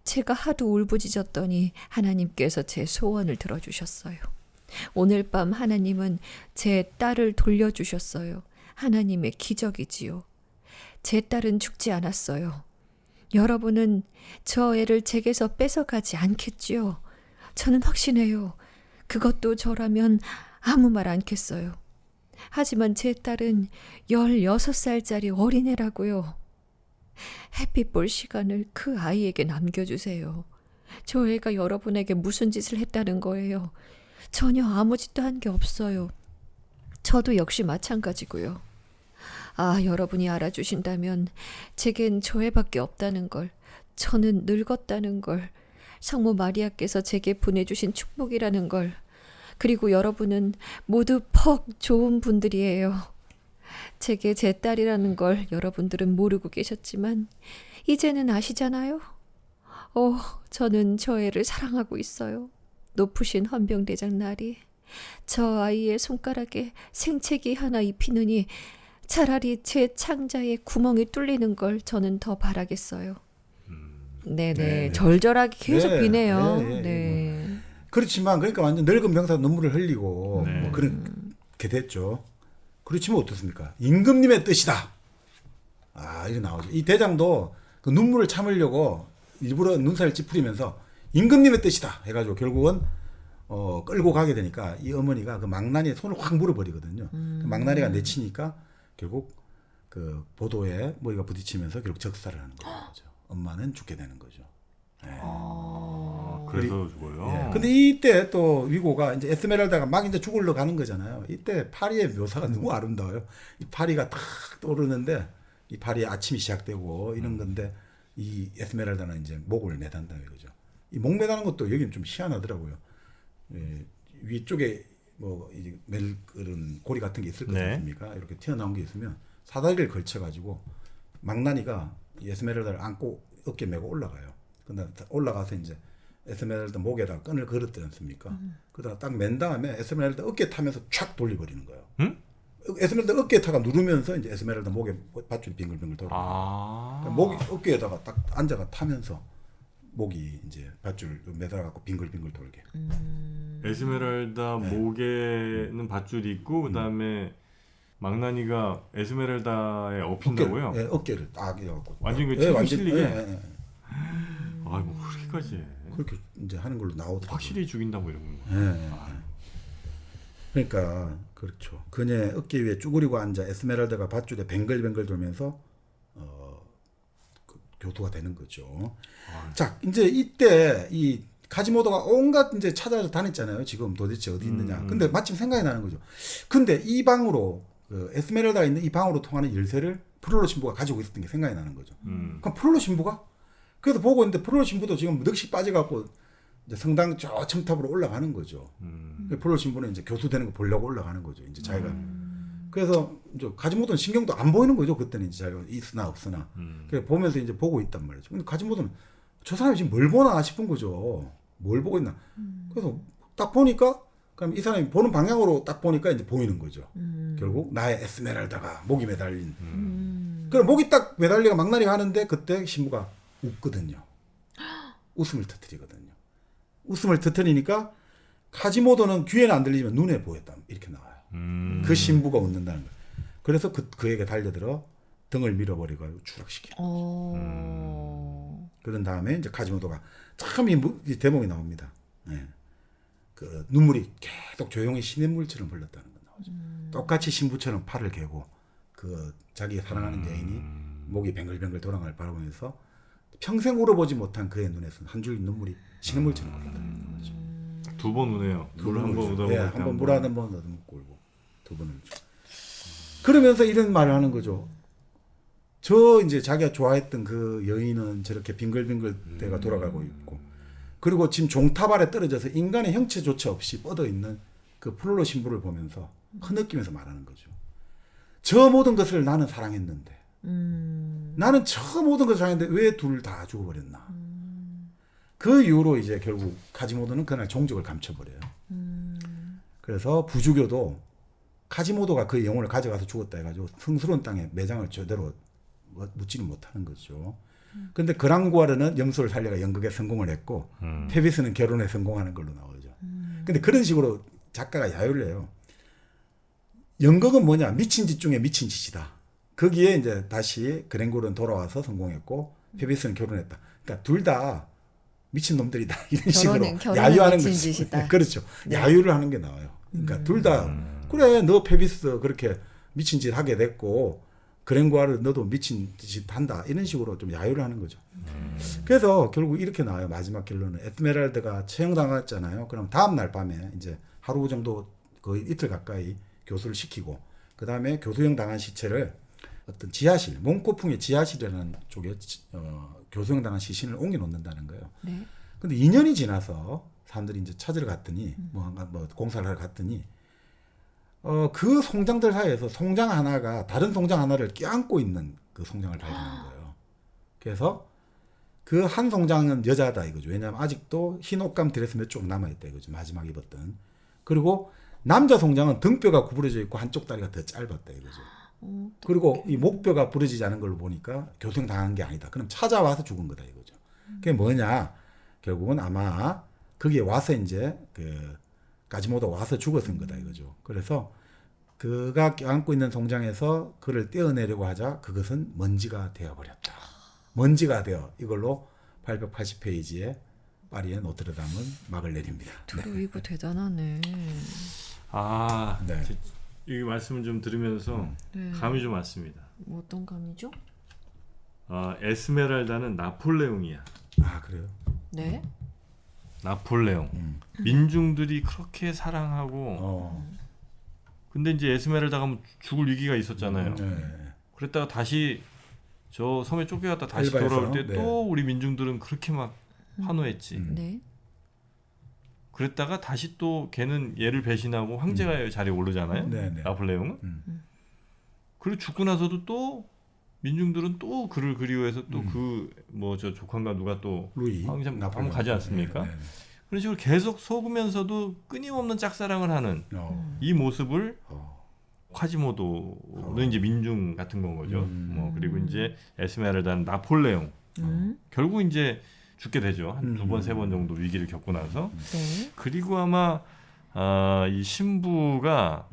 제가 하도 울부짖었더니 하나님께서 제 소원을 들어주셨어요. 오늘 밤 하나님은 제 딸을 돌려주셨어요. 하나님의 기적이지요. 제 딸은 죽지 않았어요. 여러분은 저 애를 제게서 뺏어가지 않겠지요. 저는 확신해요. 그것도 저라면 아무 말 않겠어요. 하지만 제 딸은 16살짜리 어린애라고요. 햇빛 볼 시간을 그 아이에게 남겨주세요. 저 애가 여러분에게 무슨 짓을 했다는 거예요. 전혀 아무 짓도 한 게 없어요. 저도 역시 마찬가지고요. 아, 여러분이 알아주신다면 제겐 저 애밖에 없다는 걸, 저는 늙었다는 걸, 성모 마리아께서 제게 보내주신 축복이라는 걸, 그리고 여러분은 모두 퍽 좋은 분들이에요. 제게 제 딸이라는 걸 여러분들은 모르고 계셨지만 이제는 아시잖아요. 저는 저 애를 사랑하고 있어요. 높으신 헌병대장 날이 저 아이의 손가락에 생채기 하나 입히느니 차라리 제 창자에 구멍이 뚫리는 걸 저는 더 바라겠어요. 네네. 네. 절절하게 계속 네. 비네요. 네. 네. 그렇지만 그러니까 완전 늙은 병사가 눈물을 흘리고 네. 뭐 그렇게 됐죠. 그렇지만 어떻습니까? 임금님의 뜻이다. 이게 나오죠. 이 대장도 그 눈물을 참으려고 일부러 눈살을 찌푸리면서 임금님의 뜻이다 해가지고 결국은 끌고 가게 되니까 이 어머니가 그 망나니에 손을 확 물어버리거든요. 그 망나니가 내치니까 결국 그 보도에 머리가 부딪히면서 결국 적사를 하는 거죠. 엄마는 죽게 되는 거죠. 네. 그래서 죽어요. 예. 근데 이때 또 위고가 이제 에스메랄다가 막 이제 죽으러 가는 거잖아요. 이때 파리의 묘사가 너무 아름다워요. 이 파리가 탁 떠오르는데 이 파리의 아침이 시작되고 이런 건데 이 에스메랄다는 이제 목을 매단다 이거죠. 이 목 매다는 것도 여기는 좀 희한하더라고요. 예. 위쪽에 뭐 이제 멜그른 고리 같은 게 있을 거 네. 아닙니까? 이렇게 튀어나온 게 있으면 사다리를 걸쳐가지고 망나니가 이 에스메랄다를 안고 어깨 메고 올라가요. 근데 올라가서 이제 에스메랄다 목에다가 끈을 걸었지 않습니까? 그러다가 딱 맨 다음에 에스메랄다 어깨 타면서 촥 돌려버리는 거예요. 에스메랄다 어깨에 타가 누르면서 이제 에스메랄다 목에 밧줄이 빙글빙글 돌아요. 그러니까 목이 어깨에다가 딱 앉아가 타면서 목이 이제 밧줄 매달아갖고 빙글빙글 돌게. 에스메랄다 목에는 밧줄이 있고 그다음에 망나니가 에스메랄다에 엎힌다고요? 어깨를 딱 해갖고. 완전 그 책임 실리게? 아이고 음. 그렇게까지 해. 그렇게 이제 하는 걸로 나오더라고요. 확실히 죽인다고 이런 거. 예. 그러니까 그렇죠. 그녀의 어깨 위에 쭈그리고 앉아 에스메랄다가 밧줄에 뱅글뱅글 돌면서 교두가 되는 거죠. 자, 이제 이때 이 카지모도가 온갖 이제 찾아서 다녔잖아요. 지금 도대체 어디 있느냐. 근데 마침 생각이 나는 거죠. 근데 이 방으로 그 에스메랄다가 있는 이 방으로 통하는 열쇠를 프롤로 신부가 가지고 있었던 게 생각이 나는 거죠. 그럼 프롤로 신부가? 그래서 보고 있는데 프롤로 신부도 지금 넋이 빠져갖고 이제 성당 저 첨탑으로 올라가는 거죠. 프롤로 신부는 이제 교수되는 거 보려고 올라가는 거죠. 이제 자기가. 그래서 이제 가지모도는 신경도 안 보이는 거죠. 그때는 이제 자기가 있으나 없으나. 그래 보면서 이제 보고 있단 말이죠. 근데 가지모도는 저 사람이 지금 뭘 보나 싶은 거죠. 뭘 보고 있나. 그래서 딱 보니까 그럼 이 사람이 보는 방향으로 딱 보니까 이제 보이는 거죠. 결국 나의 에스메랄다가 목이 매달린. 그럼 목이 딱 매달리가 망나니가 하는데 그때 신부가 웃거든요. 웃음을 터뜨리거든요. 웃음을 터뜨리니까 카지모도는 귀에는 안 들리지만 눈에 보였다. 이렇게 나와요. 그 신부가 웃는다는 거예요. 그래서 그에게 달려들어 등을 밀어버리고 추락시키는 거죠. 그런 다음에 이제 카지모도가 참 이 대목이 나옵니다. 네. 그 눈물이 계속 조용히 시냇물처럼 흘렀다는 거 나오죠. 똑같이 신부처럼 팔을 개고 그 자기 사랑하는 여인이 목이 뱅글뱅글 돌아가는 걸 바라보면서 평생 울어보지 못한 그의 눈에서 한 줄 눈물이 시냇물처럼 흘렀다는 거죠. 두 번 우네요. 물 한 번 얻어먹고 한번 물 한 번 얻어먹고 울고 두 번을 울죠. 그러면서 이런 말을 하는 거죠. 저 이제 자기가 좋아했던 그 여인은 저렇게 빙글빙글 대가 돌아가고 있고, 그리고 지금 종탑 아래 떨어져서 인간의 형체조차 없이 뻗어 있는 그 플로로 신부를 보면서 흐느끼면서 말하는 거죠. 저 모든 것을 나는 사랑했는데, 나는 저 모든 것을 사랑했는데 왜 둘 다 죽어버렸나? 그 이후로 이제 결국 카지모도는 그날 종적을 감춰버려요. 그래서 부주교도 카지모도가 그 영혼을 가져가서 죽었다 해가지고 성스러운 땅에 매장을 제대로 묻지는 못하는 거죠. 근데 그랑구아르는 염소를 살려가 연극에 성공을 했고 페비스는 결혼에 성공하는 걸로 나오죠. 근데 그런 식으로 작가가 야유를 해요. 연극은 뭐냐? 미친 짓 중에 미친 짓이다. 거기에 이제 다시 그랭고르는 돌아와서 성공했고 페비스는 결혼했다. 그러니까 둘 다 미친 놈들이다. 이런 식으로 야유하는 미친 거죠. 짓이다. 그렇죠. 네. 야유를 하는 게 나와요. 그러니까 둘 다 그래 너 페비스 그렇게 미친 짓 하게 됐고 그랭고아르 너도 미친 짓 한다. 이런 식으로 좀 야유를 하는 거죠. 그래서 결국 이렇게 나와요. 마지막 결론은 에스메랄드가 처형당했잖아요. 그럼 다음 날 밤에 이제 하루 정도 거의 이틀 가까이 교수를 시키고 그 다음에 교수형 당한 시체를 어떤 지하실, 몽코풍의 지하실이라는 쪽에 교수형 당한 시신을 옮겨 놓는다는 거예요. 네. 근데 2년이 지나서 사람들이 이제 찾으러 갔더니 뭐 공사를 하러 갔더니 그 송장들 사이에서 송장 하나가 다른 송장 하나를 껴안고 있는 그 송장을 발견한 거예요. 그래서 그 한 송장은 여자다 이거죠. 왜냐하면 아직도 흰 옷감 드레스 몇 쪽 남아있다 이거죠. 마지막 입었던. 그리고 남자 송장은 등뼈가 구부러져 있고 한쪽 다리가 더 짧았다 이거죠. 그리고 이 목뼈가 부러지지 않은 걸로 보니까 교생 당한 게 아니다. 그럼 찾아와서 죽은 거다 이거죠. 그게 뭐냐? 결국은 아마 거기에 와서 이제 그 까지모도 와서 죽었은 거다 이거죠. 그래서 그가 껴안고 있는 송장에서 그를 떼어내려고 하자 그것은 먼지가 되어버렸다. 먼지가 되어 이걸로 880페이지에 파리의 노트르담은 막을 내립니다. 이거 대단하네. 아, 네. 이 말씀을 좀 들으면서 네. 감이 좀 왔습니다. 뭐 어떤 감이죠? 에스메랄다는 나폴레옹이야. 아 그래요? 네. 나폴레옹. 민중들이 그렇게 사랑하고 근데 이제 에스메랄다가 죽을 위기가 있었잖아요. 네. 그랬다가 다시 저 섬에 쫓겨갔다 다시 엘바에서? 돌아올 때 네. 또 우리 민중들은 그렇게 막 환호했지. 네. 그랬다가 다시 또 걔는 얘를 배신하고 황제가 자리에 오르잖아요. 네, 네. 나폴레옹은. 그리고 죽고 나서도 또 민중들은 또 그를 그리워해서 또 그 뭐 저 조카인가 누가 또 루이 황제 한번 나폴레옹. 가지 않습니까? 네, 네, 그런 식으로 계속 속으면서도 끊임없는 짝사랑을 하는 네. 이 모습을 어. 콰지모도는 이제 민중 같은 건 거죠. 뭐 그리고 이제 에스메랄다는 나폴레옹. 결국 이제 죽게 되죠. 한 두 번 세 번 정도 위기를 겪고 나서. 네. 그리고 아마 이 신부가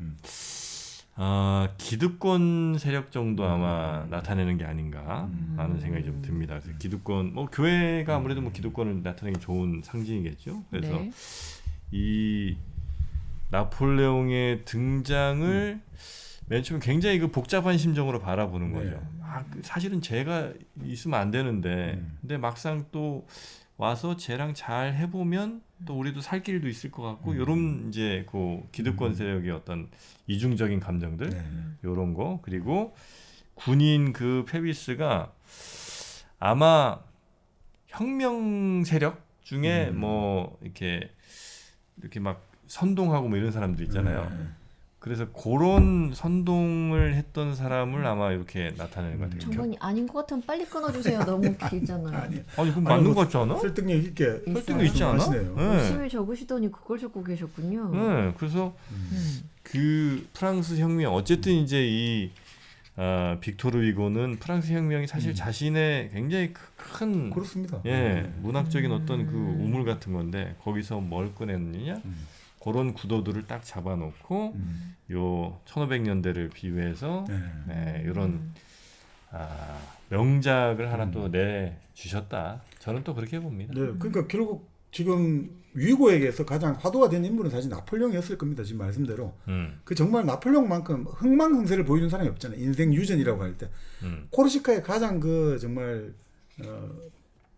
기득권 세력 정도 아마 나타내는 게 아닌가 하는 생각이 좀 듭니다. 그래서 기득권, 뭐 교회가 아무래도 뭐 기득권을 나타내기 좋은 상징이겠죠. 그래서 네. 이 나폴레옹의 등장을 맨 처음에 굉장히 그 복잡한 심정으로 바라보는 네. 거죠. 사실은 쟤가 있으면 안 되는데, 근데 막상 또 와서 쟤랑 잘 해보면 또 우리도 살 길도 있을 것 같고, 이런 이제 그 기득권 세력의 어떤 이중적인 감정들, 네. 이런 거. 그리고 군인 그 페비스가 아마 혁명 세력 중에 뭐 이렇게 막 선동하고 뭐 이런 사람들 있잖아요. 그래서 그런 선동을 했던 사람을 아마 이렇게 나타내는 것 같아요. 정말 아닌 것 같으면 빨리 끊어주세요. 너무 길잖아요. 아니, 아니 그럼 맞는 거 같지 않아? 설득력 있게 설득력 있지 않아? 말씀하시네요. 네. 열심히 적으시더니 그걸 적고 계셨군요. 네. 그래서 그 프랑스 혁명 어쨌든 이제 이 빅토르 위고는 프랑스 혁명이 사실 자신의 굉장히 큰 그렇습니다. 문학적인 어떤 그 우물 같은 건데 거기서 뭘 꺼냈느냐? 그런 구도들을 딱 잡아놓고 요 1500년대를 비유해서 이런 명작을 하나 또 내주셨다. 저는 또 그렇게 봅니다. 네, 그러니까 결국 지금 위고에게서 가장 화두가 된 인물은 사실 나폴레옹이었을 겁니다. 지금 말씀대로 그 정말 나폴레옹만큼 흥망흥세를 보여준 사람이 없잖아요. 인생 유전이라고 할 때 코르시카의 가장 그 정말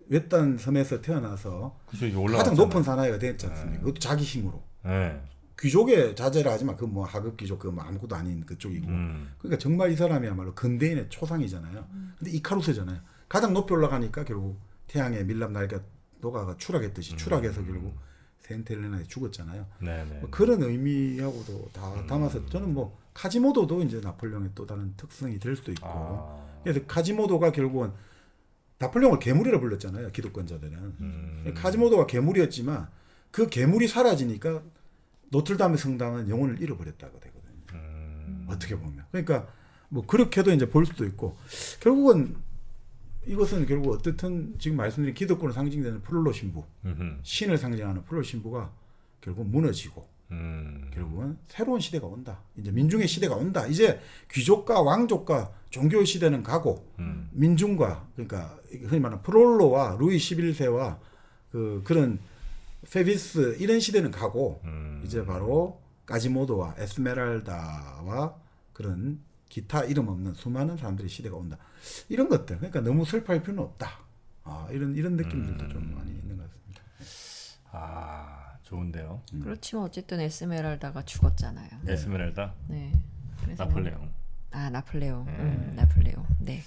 외딴 섬에서 태어나서 가장 높은 사나이가 됐지 않습니까? 그것도 자기 힘으로. 네. 귀족의 자제라 하지만 그 뭐 하급 귀족 그 뭐 아무것도 아닌 그쪽이고. 그러니까 정말 이 사람이야말로 근대인의 초상이잖아요. 근데 이카루스잖아요. 가장 높이 올라가니까 결국 태양의 밀랍 날개 녹아가 추락했듯이 추락해서 결국 세인트 헬레나에 죽었잖아요. 뭐 그런 의미하고도 다 담아서 저는 뭐 카지모도도 이제 나폴레옹의 또 다른 특성이 될 수도 있고. 그래서 카지모도가 결국은 나폴레옹을 괴물이라 불렀잖아요. 기득권자들은. 카지모도가 괴물이었지만 그 괴물이 사라지니까 노틀담의 성당은 영혼을 잃어버렸다고 되거든요. 어떻게 보면. 그러니까 뭐 그렇게도 이제 볼 수도 있고 결국은 이것은 결국 어떻든 지금 말씀드린 기득권을 상징되는 플롤로 신부, 신을 상징하는 플롤로 신부가 결국 무너지고 결국은 새로운 시대가 온다. 이제 민중의 시대가 온다. 이제 귀족과 왕족과 종교 시대는 가고 민중과 그러니까 흔히 말하는 프롤로와 루이 11세와 그런 페비스 이런 시대는 가고 이제 바로 까지모도와 에스메랄다와 그런 기타 이름 없는 수많은 사람들의 시대가 온다. 이런 것들. 그러니까 너무 슬퍼할 필요는 없다. 이런 느낌들도 좀 많이 있는 것 같습니다. 좋은데요. 그렇지만 어쨌든 에스메랄다가 죽었잖아요. 에스메랄다. 네. 그래서 나폴레옹. 나폴레옹. 나폴레옹. 네.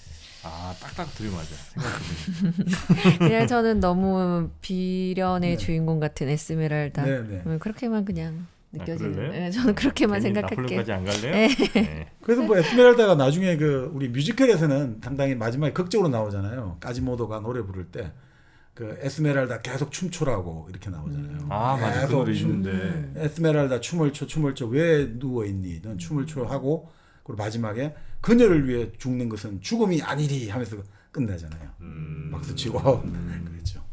딱딱 들이맞아. 생각해보니. 그냥 저는 너무 비련의 주인공 같은 에스메랄다. 네. 그렇게만 그냥 느껴지는. 그럴래요? 네, 저는 그렇게만 괜히 생각할게요. 나폴레옹까지 안 갈래요? 네. 그래서 뭐 에스메랄다가 나중에 우리 뮤지컬에서는 상당히 마지막에 극적으로 나오잖아요. 까지모도가 노래 부를 때 그 에스메랄다 계속 춤추라고 이렇게 나오잖아요. 맞아. 그 노래 있는데. 에스메랄다 춤을 춰 왜 누워 있니? 넌 춤을 춰 하고 그리고 마지막에 그녀를 위해 죽는 것은 죽음이 아니리 하면서 끝나잖아요. 박수 치고 그렇죠.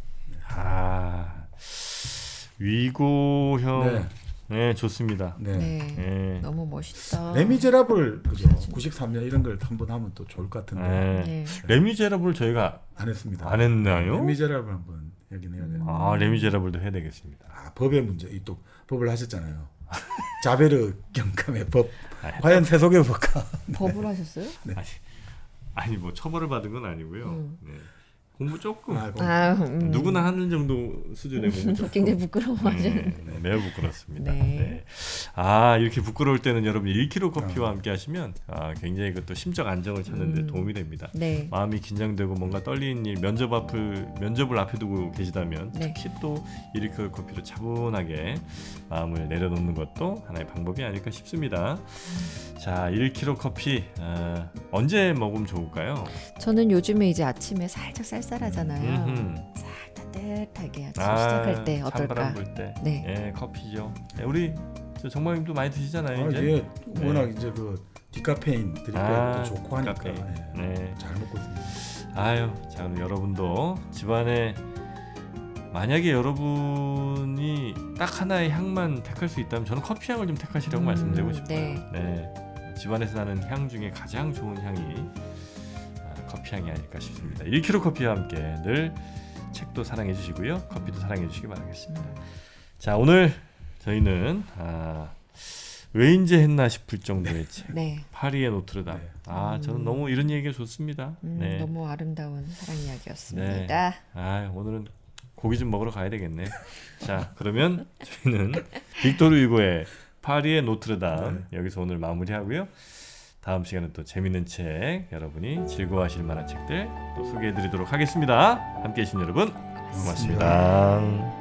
위고형. 네, 좋습니다. 네. 너무 멋있다. 레미제라블 그죠? 93년 이런 걸 한번 하면 또 좋을 것 같은데 네. 레미제라블 저희가 안 했습니다. 안 했나요? 레미제라블 한번 얘기는 해야 돼요. 레미제라블도 해야 되겠습니다. 법의 문제. 또 법을 하셨잖아요. 자베르 경감의 법. 과연 세속의 법과 법을 하셨어요? 아니 뭐 처벌을 받은 건 아니고요. 네. 공부 조금 누구나 하는 정도 수준의 공부 조금. 굉장히 부끄러워하시는. 매우 부끄럽습니다. 네. 이렇게 부끄러울 때는 여러분 1kg 커피와 함께 하시면 굉장히 그것도 심적 안정을 찾는 데 도움이 됩니다. 네. 마음이 긴장되고 뭔가 떨리는 일, 면접을 앞에 두고 계시다면 특히 또 1kg 커피로 차분하게 마음을 내려놓는 것도 하나의 방법이 아닐까 싶습니다. 자, 1kg 커피 언제 먹으면 좋을까요? 저는 요즘에 이제 아침에 살짝 쌀쌀하잖아요. 살 따뜻하게 아침 시작할 때 어떨까? 찬바람 불 때. 네. 커피죠. 우리 정마님도 많이 드시잖아요. 이제 워낙 이제 그 디카페인 드립도 좋고 하니까 디카페인. 잘 먹고 있습니다. 자 그럼 여러분도 집안에 만약에 여러분이 딱 하나의 향만 택할 수 있다면 저는 커피 향을 좀 택하시라고 말씀드리고 싶어요. 네. 집안에서 나는 향 중에 가장 좋은 향이 커피 향이 아닐까 싶습니다. 1kg 커피와 함께 늘 책도 사랑해 주시고요. 커피도 사랑해 주시기 바라겠습니다. 자, 오늘 저희는 왜 인제 했나 싶을 정도의 책. 파리의 노트르담. 저는 너무 이런 얘기가 좋습니다. 너무 아름다운 사랑 이야기였습니다. 오늘은 고기 좀 먹으러 가야 되겠네. 자, 그러면 저희는 빅토르 유고의 파리의 노트르담 여기서 오늘 마무리하고요. 다음 시간에 또 재밌는 책 여러분이 즐거워하실 만한 책들 또 소개해드리도록 하겠습니다. 함께해 주신 여러분 고맙습니다.